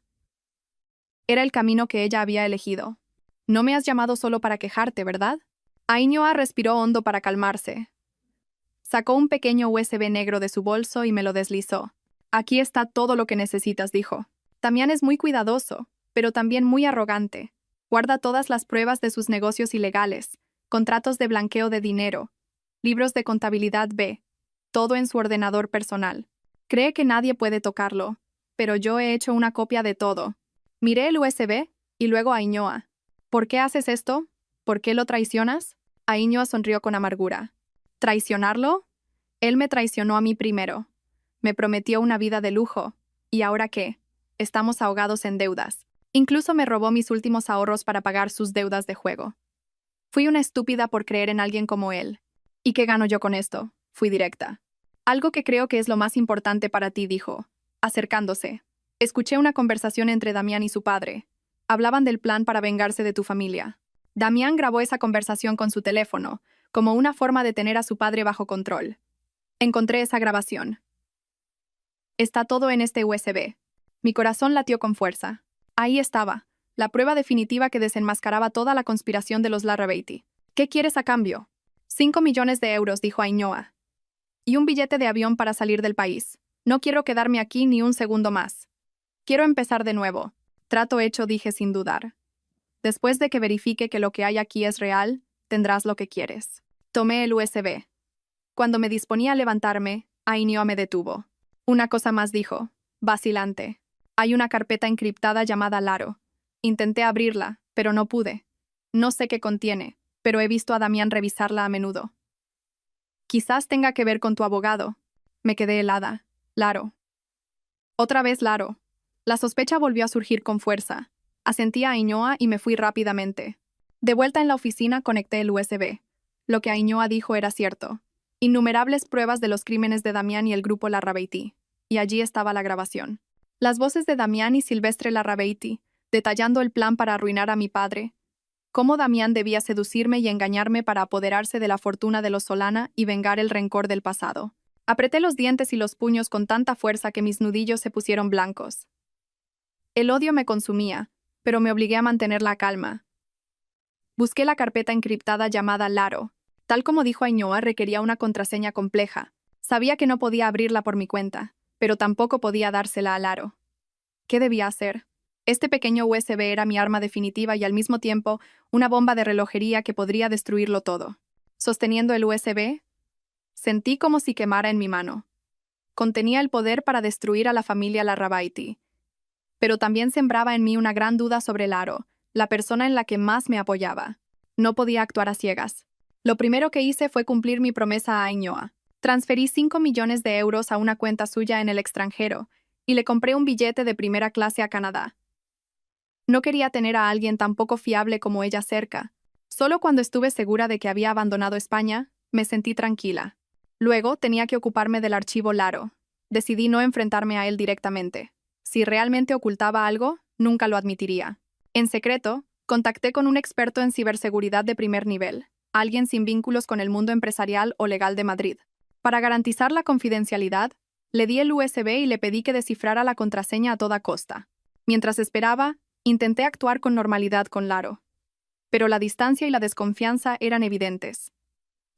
Era el camino que ella había elegido. No me has llamado solo para quejarte, ¿verdad? Ainhoa respiró hondo para calmarse. Sacó un pequeño USB negro de su bolso y me lo deslizó. Aquí está todo lo que necesitas, dijo. Damián es muy cuidadoso, pero también muy arrogante. Guarda todas las pruebas de sus negocios ilegales, contratos de blanqueo de dinero, libros de contabilidad B, todo en su ordenador personal. Cree que nadie puede tocarlo, pero yo he hecho una copia de todo. Miré el USB y luego a Ainhoa. ¿Por qué haces esto? ¿Por qué lo traicionas? Ainhoa sonrió con amargura. ¿Traicionarlo? Él me traicionó a mí primero. Me prometió una vida de lujo. ¿Y ahora qué? Estamos ahogados en deudas. Incluso me robó mis últimos ahorros para pagar sus deudas de juego. Fui una estúpida por creer en alguien como él. ¿Y qué gano yo con esto? Fui directa. Algo que creo que es lo más importante para ti, dijo, acercándose. Escuché una conversación entre Damián y su padre. Hablaban del plan para vengarse de tu familia. Damián grabó esa conversación con su teléfono, como una forma de tener a su padre bajo control. Encontré esa grabación. Está todo en este USB. Mi corazón latió con fuerza. Ahí estaba, la prueba definitiva que desenmascaraba toda la conspiración de los Larrabeiti. ¿Qué quieres a cambio? 5 millones de euros, dijo Ainhoa. Y un billete de avión para salir del país. No quiero quedarme aquí ni un segundo más. Quiero empezar de nuevo. Trato hecho, dije sin dudar. Después de que verifique que lo que hay aquí es real, tendrás lo que quieres. Tomé el USB. Cuando me disponía a levantarme, Ainhoa me detuvo. Una cosa más, dijo, vacilante. Hay una carpeta encriptada llamada Laro. Intenté abrirla, pero no pude. No sé qué contiene, pero he visto a Damián revisarla a menudo. Quizás tenga que ver con tu abogado. Me quedé helada. Laro. Otra vez Laro. La sospecha volvió a surgir con fuerza. Asentí a Ainhoa y me fui rápidamente. De vuelta en la oficina conecté el USB. Lo que Ainhoa dijo era cierto. Innumerables pruebas de los crímenes de Damián y el grupo Larrabeiti. Y allí estaba la grabación. Las voces de Damián y Silvestre Larrabeiti, detallando el plan para arruinar a mi padre. Cómo Damián debía seducirme y engañarme para apoderarse de la fortuna de los Solana y vengar el rencor del pasado. Apreté los dientes y los puños con tanta fuerza que mis nudillos se pusieron blancos. El odio me consumía, pero me obligué a mantener la calma. Busqué la carpeta encriptada llamada Laro. Tal como dijo Ainhoa, requería una contraseña compleja. Sabía que no podía abrirla por mi cuenta, pero tampoco podía dársela a Laro. ¿Qué debía hacer? Este pequeño USB era mi arma definitiva y al mismo tiempo una bomba de relojería que podría destruirlo todo. Sosteniendo el USB, sentí como si quemara en mi mano. Contenía el poder para destruir a la familia Larrabeiti. Pero también sembraba en mí una gran duda sobre Laro, la persona en la que más me apoyaba. No podía actuar a ciegas. Lo primero que hice fue cumplir mi promesa a Ainhoa. Transferí 5 millones de euros a una cuenta suya en el extranjero y le compré un billete de primera clase a Canadá. No quería tener a alguien tan poco fiable como ella cerca. Solo cuando estuve segura de que había abandonado España, me sentí tranquila. Luego tenía que ocuparme del archivo Laro. Decidí no enfrentarme a él directamente. Si realmente ocultaba algo, nunca lo admitiría. En secreto, contacté con un experto en ciberseguridad de primer nivel, alguien sin vínculos con el mundo empresarial o legal de Madrid. Para garantizar la confidencialidad, le di el USB y le pedí que descifrara la contraseña a toda costa. Mientras esperaba, intenté actuar con normalidad con Laro. Pero la distancia y la desconfianza eran evidentes.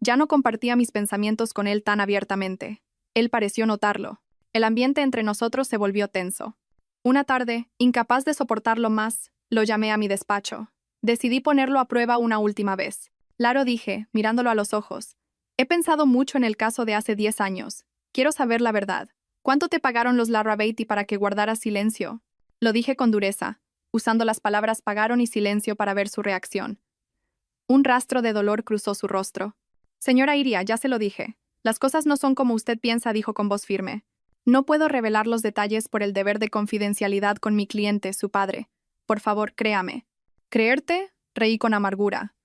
Ya no compartía mis pensamientos con él tan abiertamente. Él pareció notarlo. El ambiente entre nosotros se volvió tenso. Una tarde, incapaz de soportarlo más, lo llamé a mi despacho. Decidí ponerlo a prueba una última vez. Laro, dije, mirándolo a los ojos. He pensado mucho en el caso de hace 10 años. Quiero saber la verdad. ¿Cuánto te pagaron los Larrabeiti para que guardaras silencio? Lo dije con dureza, usando las palabras pagaron y silencio para ver su reacción. Un rastro de dolor cruzó su rostro. Señora Iria, ya se lo dije. Las cosas no son como usted piensa, dijo con voz firme. No puedo revelar los detalles por el deber de confidencialidad con mi cliente, su padre. Por favor, créame. ¿Creerte? Reí con amargura.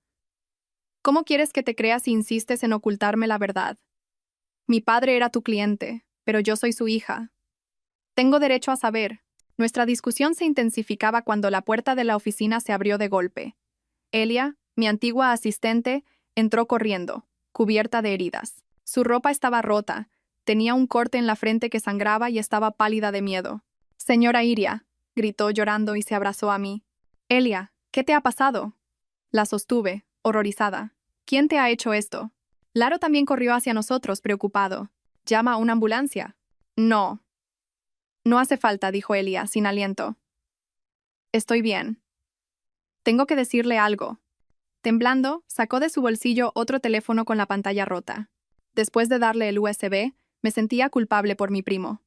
¿Cómo quieres que te crea si insistes en ocultarme la verdad? Mi padre era tu cliente, pero yo soy su hija. Tengo derecho a saber. Nuestra discusión se intensificaba cuando la puerta de la oficina se abrió de golpe. Elia, mi antigua asistente, entró corriendo, cubierta de heridas. Su ropa estaba rota, tenía un corte en la frente que sangraba y estaba pálida de miedo. Señora Iria, gritó llorando y se abrazó a mí. Elia, ¿qué te ha pasado? La sostuve, horrorizada. ¿Quién te ha hecho esto? Laro también corrió hacia nosotros, preocupado. ¿Llama a una ambulancia? No. No hace falta, dijo Elia, sin aliento. Estoy bien. Tengo que decirle algo. Temblando, sacó de su bolsillo otro teléfono con la pantalla rota. Después de darle el USB, me sentía culpable por mi primo.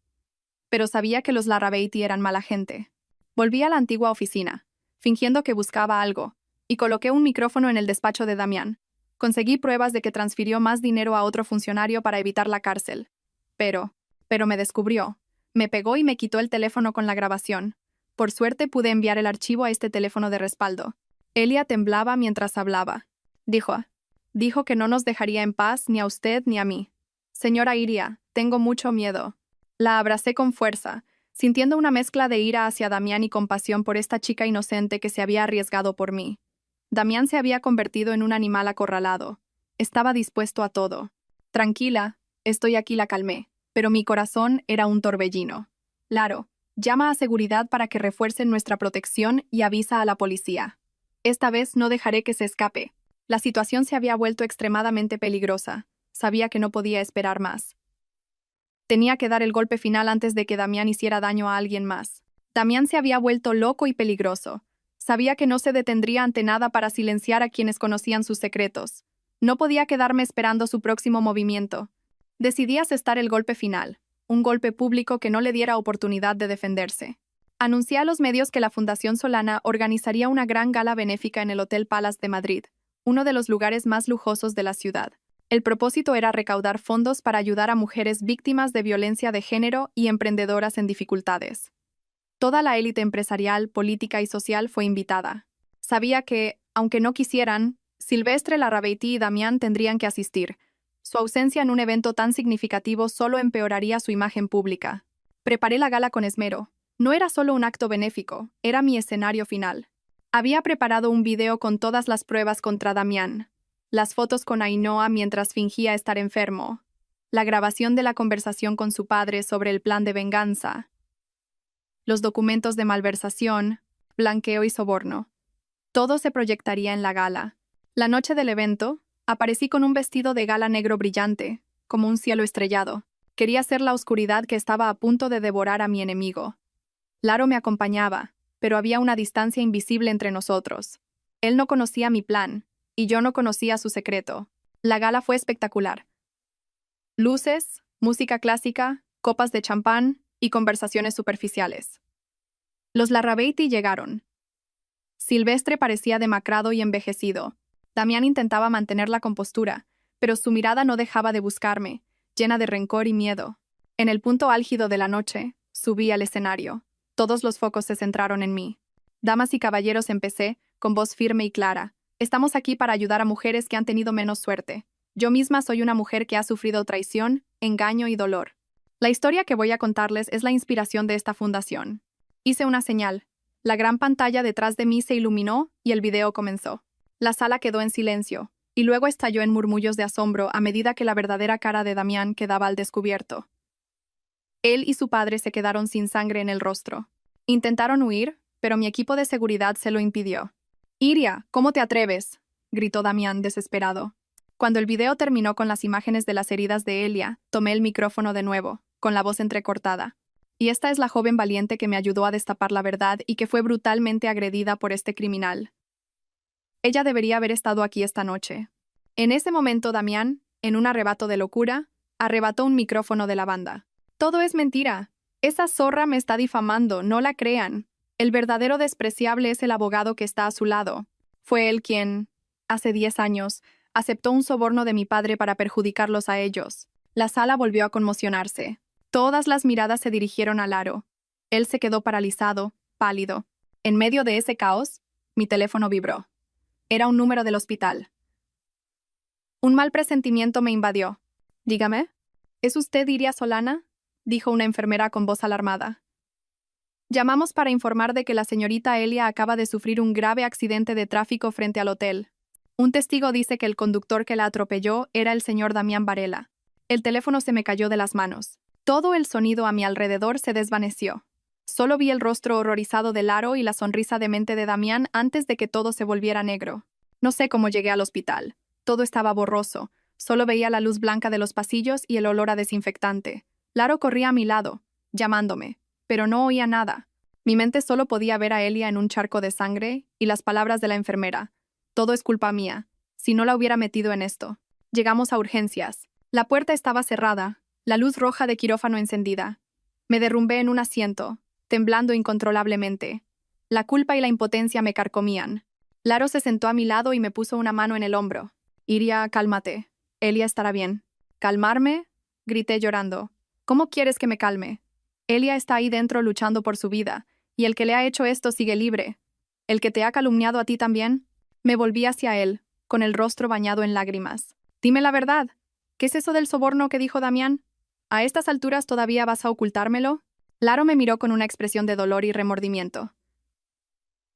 Pero sabía que los Larrabeiti eran mala gente. Volví a la antigua oficina, fingiendo que buscaba algo, y coloqué un micrófono en el despacho de Damián. Conseguí pruebas de que transfirió más dinero a otro funcionario para evitar la cárcel. Pero me descubrió. Me pegó y me quitó el teléfono con la grabación. Por suerte pude enviar el archivo a este teléfono de respaldo. Elia temblaba mientras hablaba. Dijo que no nos dejaría en paz ni a usted ni a mí. Señora Iria, tengo mucho miedo. La abracé con fuerza, sintiendo una mezcla de ira hacia Damián y compasión por esta chica inocente que se había arriesgado por mí. Damián se había convertido en un animal acorralado. Estaba dispuesto a todo. Tranquila, estoy aquí, la calmé, pero mi corazón era un torbellino. Laro, llama a seguridad para que refuercen nuestra protección y avisa a la policía. Esta vez no dejaré que se escape. La situación se había vuelto extremadamente peligrosa. Sabía que no podía esperar más. Tenía que dar el golpe final antes de que Damián hiciera daño a alguien más. Damián se había vuelto loco y peligroso. Sabía que no se detendría ante nada para silenciar a quienes conocían sus secretos. No podía quedarme esperando su próximo movimiento. Decidí asestar el golpe final, un golpe público que no le diera oportunidad de defenderse. Anuncié a los medios que la Fundación Solana organizaría una gran gala benéfica en el Hotel Palace de Madrid, uno de los lugares más lujosos de la ciudad. El propósito era recaudar fondos para ayudar a mujeres víctimas de violencia de género y emprendedoras en dificultades. Toda la élite empresarial, política y social fue invitada. Sabía que, aunque no quisieran, Silvestre Larrabeiti y Damián tendrían que asistir. Su ausencia en un evento tan significativo solo empeoraría su imagen pública. Preparé la gala con esmero. No era solo un acto benéfico, era mi escenario final. Había preparado un video con todas las pruebas contra Damián. Las fotos con Ainhoa mientras fingía estar enfermo. La grabación de la conversación con su padre sobre el plan de venganza. Los documentos de malversación, blanqueo y soborno. Todo se proyectaría en la gala. La noche del evento, aparecí con un vestido de gala negro brillante, como un cielo estrellado. Quería ser la oscuridad que estaba a punto de devorar a mi enemigo. Laro me acompañaba, pero había una distancia invisible entre nosotros. Él no conocía mi plan, y yo no conocía su secreto. La gala fue espectacular. Luces, música clásica, copas de champán y conversaciones superficiales. Los Larrabeiti llegaron. Silvestre parecía demacrado y envejecido. Damián intentaba mantener la compostura, pero su mirada no dejaba de buscarme, llena de rencor y miedo. En el punto álgido de la noche, subí al escenario. Todos los focos se centraron en mí. Damas y caballeros, empecé, con voz firme y clara. Estamos aquí para ayudar a mujeres que han tenido menos suerte. Yo misma soy una mujer que ha sufrido traición, engaño y dolor. La historia que voy a contarles es la inspiración de esta fundación. Hice una señal. La gran pantalla detrás de mí se iluminó y el video comenzó. La sala quedó en silencio, y luego estalló en murmullos de asombro a medida que la verdadera cara de Damián quedaba al descubierto. Él y su padre se quedaron sin sangre en el rostro. Intentaron huir, pero mi equipo de seguridad se lo impidió. «Iria, ¿cómo te atreves?», gritó Damián desesperado. Cuando el video terminó con las imágenes de las heridas de Elia, tomé el micrófono de nuevo, con la voz entrecortada. Y esta es la joven valiente que me ayudó a destapar la verdad y que fue brutalmente agredida por este criminal. Ella debería haber estado aquí esta noche. En ese momento, Damián, en un arrebato de locura, arrebató un micrófono de la banda. «Todo es mentira. Esa zorra me está difamando, no la crean», El verdadero despreciable es el abogado que está a su lado. Fue él quien, hace 10 años, aceptó un soborno de mi padre para perjudicarlos a ellos. La sala volvió a conmocionarse. Todas las miradas se dirigieron a Laro. Él se quedó paralizado, pálido. En medio de ese caos, mi teléfono vibró. Era un número del hospital. Un mal presentimiento me invadió. Dígame. ¿Es usted Iria Solana? Dijo una enfermera con voz alarmada. Llamamos para informar de que la señorita Elia acaba de sufrir un grave accidente de tráfico frente al hotel. Un testigo dice que el conductor que la atropelló era el señor Damián Varela. El teléfono se me cayó de las manos. Todo el sonido a mi alrededor se desvaneció. Solo vi el rostro horrorizado de Laro y la sonrisa demente de Damián antes de que todo se volviera negro. No sé cómo llegué al hospital. Todo estaba borroso. Solo veía la luz blanca de los pasillos y el olor a desinfectante. Laro corría a mi lado, llamándome, pero no oía nada. Mi mente solo podía ver a Elia en un charco de sangre y las palabras de la enfermera. Todo es culpa mía. Si no la hubiera metido en esto. Llegamos a urgencias. La puerta estaba cerrada, la luz roja de quirófano encendida. Me derrumbé en un asiento, temblando incontrolablemente. La culpa y la impotencia me carcomían. Laro se sentó a mi lado y me puso una mano en el hombro. Iria, cálmate. Elia estará bien. ¿Calmarme? Grité llorando. ¿Cómo quieres que me calme? Elia está ahí dentro luchando por su vida, y el que le ha hecho esto sigue libre. ¿El que te ha calumniado a ti también? Me volví hacia él, con el rostro bañado en lágrimas. Dime la verdad. ¿Qué es eso del soborno que dijo Damián? ¿A estas alturas todavía vas a ocultármelo? Laro me miró con una expresión de dolor y remordimiento.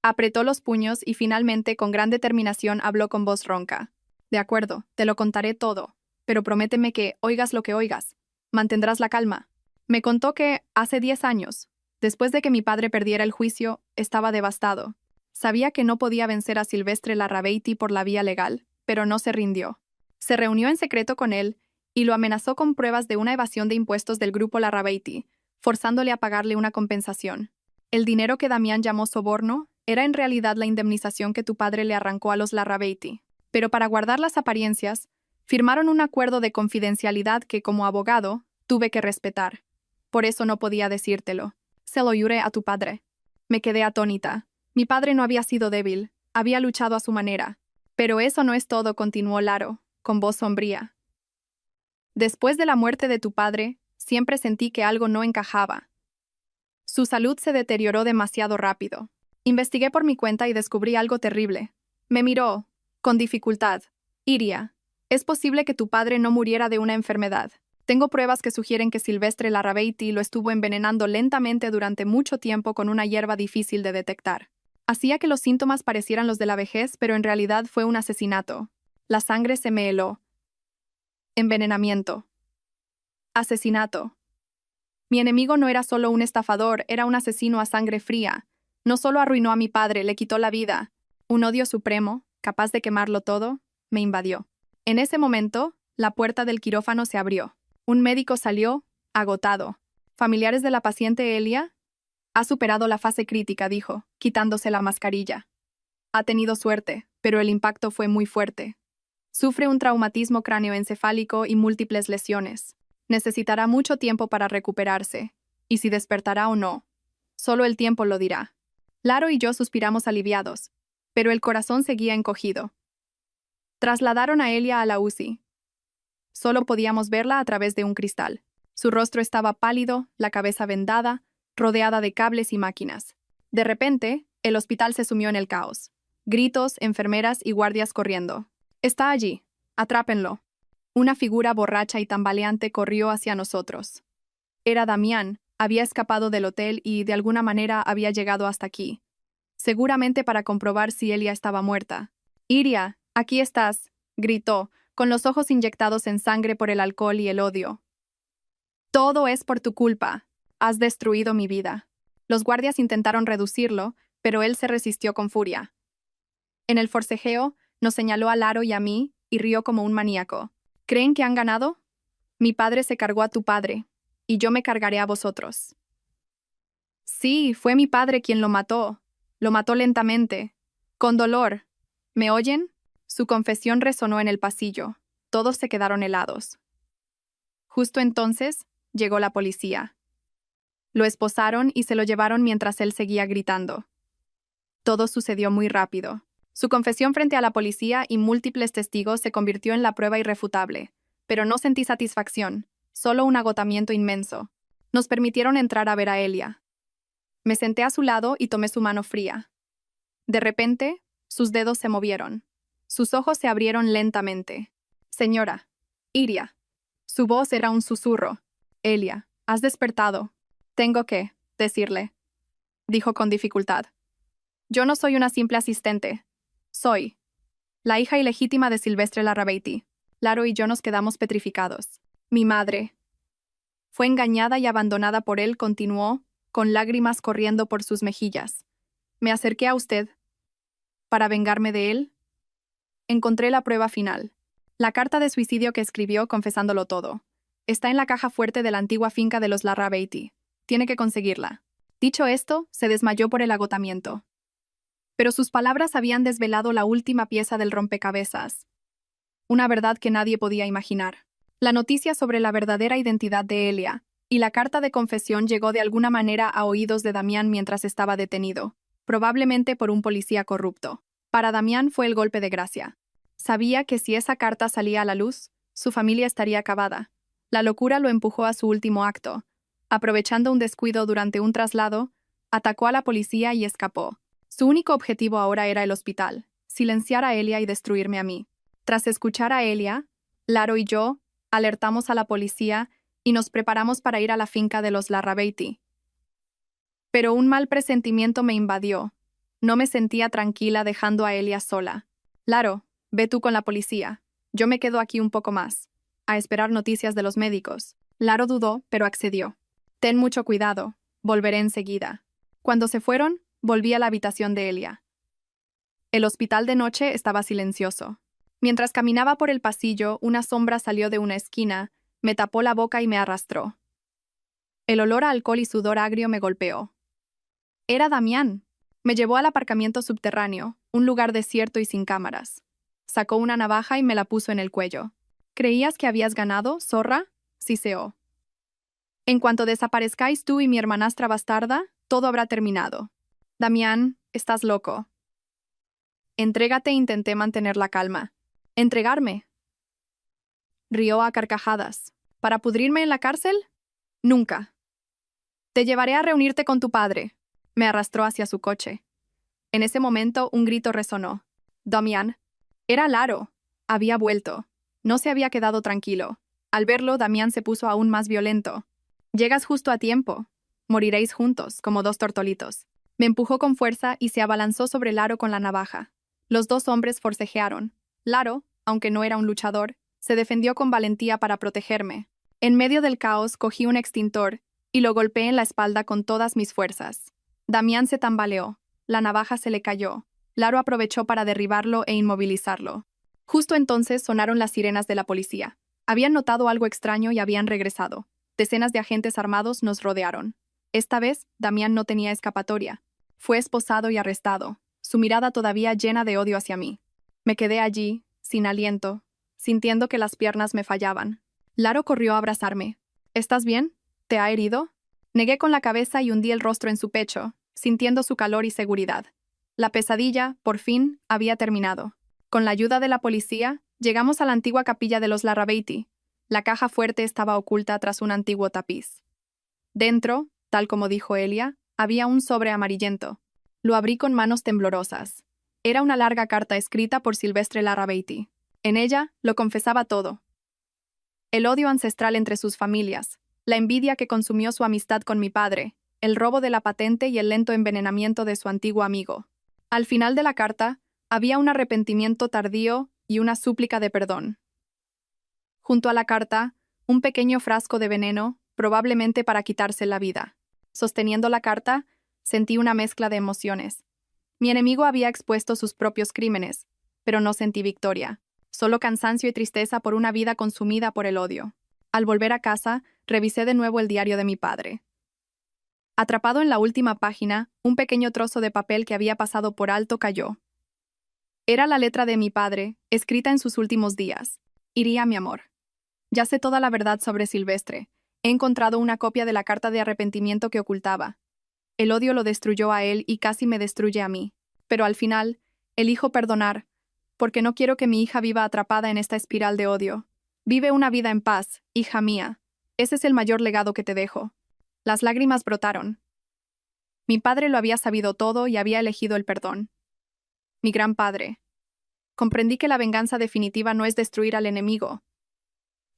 Apretó los puños y finalmente, con gran determinación, habló con voz ronca. De acuerdo, te lo contaré todo, pero prométeme que, oigas lo que oigas, mantendrás la calma. Me contó que, hace 10 años, después de que mi padre perdiera el juicio, estaba devastado. Sabía que no podía vencer a Silvestre Larrabeiti por la vía legal, pero no se rindió. Se reunió en secreto con él y lo amenazó con pruebas de una evasión de impuestos del grupo Larrabeiti, forzándole a pagarle una compensación. El dinero que Damián llamó soborno era en realidad la indemnización que tu padre le arrancó a los Larrabeiti. Pero para guardar las apariencias, firmaron un acuerdo de confidencialidad que, como abogado, tuve que respetar. Por eso no podía decírtelo. Se lo juré a tu padre. Me quedé atónita. Mi padre no había sido débil, había luchado a su manera. Pero eso no es todo, continuó Laro, con voz sombría. Después de la muerte de tu padre, siempre sentí que algo no encajaba. Su salud se deterioró demasiado rápido. Investigué por mi cuenta y descubrí algo terrible. Me miró, con dificultad. Iria, es posible que tu padre no muriera de una enfermedad. Tengo pruebas que sugieren que Silvestre Larrabeiti lo estuvo envenenando lentamente durante mucho tiempo con una hierba difícil de detectar. Hacía que los síntomas parecieran los de la vejez, pero en realidad fue un asesinato. La sangre se me heló. Envenenamiento. Asesinato. Mi enemigo no era solo un estafador, era un asesino a sangre fría. No solo arruinó a mi padre, le quitó la vida. Un odio supremo, capaz de quemarlo todo, me invadió. En ese momento, la puerta del quirófano se abrió. Un médico salió, agotado. ¿Familiares de la paciente Elia? Ha superado la fase crítica, dijo, quitándose la mascarilla. Ha tenido suerte, pero el impacto fue muy fuerte. Sufre un traumatismo cráneoencefálico y múltiples lesiones. Necesitará mucho tiempo para recuperarse, y si despertará o no, solo el tiempo lo dirá. Laro y yo suspiramos aliviados, pero el corazón seguía encogido. Trasladaron a Elia a la UCI. Solo podíamos verla a través de un cristal. Su rostro estaba pálido, la cabeza vendada, rodeada de cables y máquinas. De repente, el hospital se sumió en el caos. Gritos, enfermeras y guardias corriendo. Está allí. Atrápenlo. Una figura borracha y tambaleante corrió hacia nosotros. Era Damián, había escapado del hotel y, de alguna manera, había llegado hasta aquí. Seguramente para comprobar si Elia estaba muerta. «Iria, aquí estás», gritó, con los ojos inyectados en sangre por el alcohol y el odio. «Todo es por tu culpa. Has destruido mi vida». Los guardias intentaron reducirlo, pero él se resistió con furia. En el forcejeo, nos señaló a Laro y a mí, y rió como un maníaco. ¿Creen que han ganado? Mi padre se cargó a tu padre, y yo me cargaré a vosotros. Sí, fue mi padre quien lo mató. Lo mató lentamente, con dolor. ¿Me oyen? Su confesión resonó en el pasillo. Todos se quedaron helados. Justo entonces, llegó la policía. Lo esposaron y se lo llevaron mientras él seguía gritando. Todo sucedió muy rápido. Su confesión frente a la policía y múltiples testigos se convirtió en la prueba irrefutable, pero no sentí satisfacción, solo un agotamiento inmenso. Nos permitieron entrar a ver a Elia. Me senté a su lado y tomé su mano fría. De repente, sus dedos se movieron. Sus ojos se abrieron lentamente. Señora, Iria. Su voz era un susurro. Elia, has despertado. Tengo que decirle, dijo con dificultad. Yo no soy una simple asistente. Soy la hija ilegítima de Silvestre Larrabeiti. Laro y yo nos quedamos petrificados. Mi madre fue engañada y abandonada por él, continuó, con lágrimas corriendo por sus mejillas. Me acerqué a usted para vengarme de él. Encontré la prueba final. La carta de suicidio que escribió confesándolo todo. Está en la caja fuerte de la antigua finca de los Larrabeiti. Tiene que conseguirla. Dicho esto, se desmayó por el agotamiento. Pero sus palabras habían desvelado la última pieza del rompecabezas. Una verdad que nadie podía imaginar. La noticia sobre la verdadera identidad de Elia y la carta de confesión llegó de alguna manera a oídos de Damián mientras estaba detenido, probablemente por un policía corrupto. Para Damián fue el golpe de gracia. Sabía que si esa carta salía a la luz, su familia estaría acabada. La locura lo empujó a su último acto. Aprovechando un descuido durante un traslado, atacó a la policía y escapó. Su único objetivo ahora era el hospital, silenciar a Elia y destruirme a mí. Tras escuchar a Elia, Laro y yo alertamos a la policía y nos preparamos para ir a la finca de los Larrabeiti. Pero un mal presentimiento me invadió. No me sentía tranquila dejando a Elia sola. Laro, ve tú con la policía. Yo me quedo aquí un poco más, a esperar noticias de los médicos. Laro dudó, pero accedió. Ten mucho cuidado, volveré enseguida. Cuando se fueron, volví a la habitación de Elia. El hospital de noche estaba silencioso. Mientras caminaba por el pasillo, una sombra salió de una esquina, me tapó la boca y me arrastró. El olor a alcohol y sudor agrio me golpeó. Era Damián. Me llevó al aparcamiento subterráneo, un lugar desierto y sin cámaras. Sacó una navaja y me la puso en el cuello. ¿Creías que habías ganado, zorra? Siseó. En cuanto desaparezcáis tú y mi hermanastra bastarda, todo habrá terminado. Damián, estás loco. Entrégate e intenté mantener la calma. ¿Entregarme? Rió a carcajadas. ¿Para pudrirme en la cárcel? Nunca. Te llevaré a reunirte con tu padre. Me arrastró hacia su coche. En ese momento un grito resonó. Damián. Era Laro. Había vuelto. No se había quedado tranquilo. Al verlo, Damián se puso aún más violento. Llegas justo a tiempo. Moriréis juntos, como dos tortolitos. Me empujó con fuerza y se abalanzó sobre Laro con la navaja. Los dos hombres forcejearon. Laro, aunque no era un luchador, se defendió con valentía para protegerme. En medio del caos cogí un extintor y lo golpeé en la espalda con todas mis fuerzas. Damián se tambaleó. La navaja se le cayó. Laro aprovechó para derribarlo e inmovilizarlo. Justo entonces sonaron las sirenas de la policía. Habían notado algo extraño y habían regresado. Decenas de agentes armados nos rodearon. Esta vez, Damián no tenía escapatoria. Fue esposado y arrestado, su mirada todavía llena de odio hacia mí. Me quedé allí, sin aliento, sintiendo que las piernas me fallaban. Laro corrió a abrazarme. ¿Estás bien? ¿Te ha herido? Negué con la cabeza y hundí el rostro en su pecho, sintiendo su calor y seguridad. La pesadilla, por fin, había terminado. Con la ayuda de la policía, llegamos a la antigua capilla de los Larrabeiti. La caja fuerte estaba oculta tras un antiguo tapiz. Dentro, tal como dijo Elia, había un sobre amarillento. Lo abrí con manos temblorosas. Era una larga carta escrita por Silvestre Larrabeiti. En ella, lo confesaba todo. El odio ancestral entre sus familias, la envidia que consumió su amistad con mi padre, el robo de la patente y el lento envenenamiento de su antiguo amigo. Al final de la carta, había un arrepentimiento tardío y una súplica de perdón. Junto a la carta, un pequeño frasco de veneno, probablemente para quitarse la vida. Sosteniendo la carta, sentí una mezcla de emociones. Mi enemigo había expuesto sus propios crímenes, pero no sentí victoria, solo cansancio y tristeza por una vida consumida por el odio. Al volver a casa, revisé de nuevo el diario de mi padre. Atrapado en la última página, un pequeño trozo de papel que había pasado por alto cayó. Era la letra de mi padre, escrita en sus últimos días. Iría, mi amor. Ya sé toda la verdad sobre Silvestre. He encontrado una copia de la carta de arrepentimiento que ocultaba. El odio lo destruyó a él y casi me destruye a mí. Pero al final, elijo perdonar, porque no quiero que mi hija viva atrapada en esta espiral de odio. Vive una vida en paz, hija mía. Ese es el mayor legado que te dejo. Las lágrimas brotaron. Mi padre lo había sabido todo y había elegido el perdón. Mi gran padre. Comprendí que la venganza definitiva no es destruir al enemigo,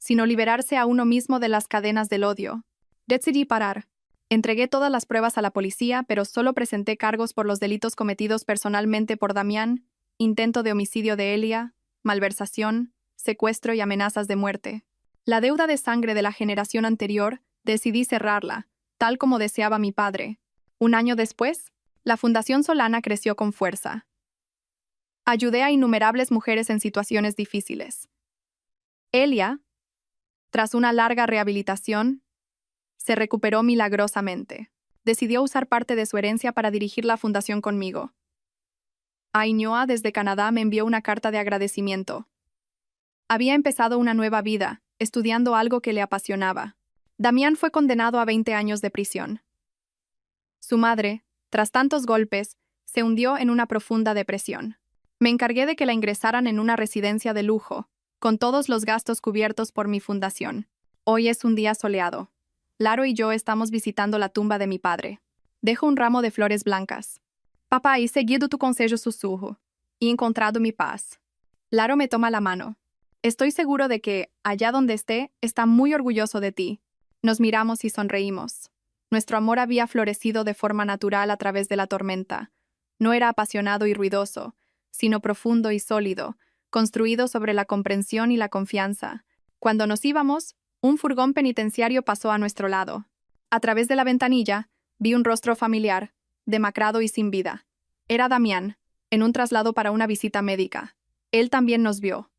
sino liberarse a uno mismo de las cadenas del odio. Decidí parar. Entregué todas las pruebas a la policía, pero solo presenté cargos por los delitos cometidos personalmente por Damián, intento de homicidio de Elia, malversación, secuestro y amenazas de muerte. La deuda de sangre de la generación anterior, decidí cerrarla, tal como deseaba mi padre. Un año después, la Fundación Solana creció con fuerza. Ayudé a innumerables mujeres en situaciones difíciles. Elia, tras una larga rehabilitación, se recuperó milagrosamente. Decidió usar parte de su herencia para dirigir la fundación conmigo. Ainhoa desde Canadá me envió una carta de agradecimiento. Había empezado una nueva vida, estudiando algo que le apasionaba. Damián fue condenado a 20 años de prisión. Su madre, tras tantos golpes, se hundió en una profunda depresión. Me encargué de que la ingresaran en una residencia de lujo, con todos los gastos cubiertos por mi fundación. Hoy es un día soleado. Laro y yo estamos visitando la tumba de mi padre. Dejo un ramo de flores blancas. Papá, he seguido tu consejo susurro. He encontrado mi paz. Laro me toma la mano. Estoy seguro de que, allá donde esté, está muy orgulloso de ti. Nos miramos y sonreímos. Nuestro amor había florecido de forma natural a través de la tormenta. No era apasionado y ruidoso, sino profundo y sólido, construido sobre la comprensión y la confianza. Cuando nos íbamos, un furgón penitenciario pasó a nuestro lado. A través de la ventanilla, vi un rostro familiar, demacrado y sin vida. Era Damián, en un traslado para una visita médica. Él también nos vio.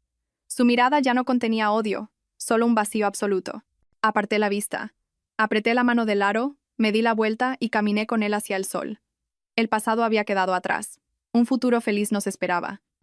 Su mirada ya no contenía odio, solo un vacío absoluto. Aparté la vista. Apreté la mano de Laro, me di la vuelta y caminé con él hacia el sol. El pasado había quedado atrás. Un futuro feliz nos esperaba.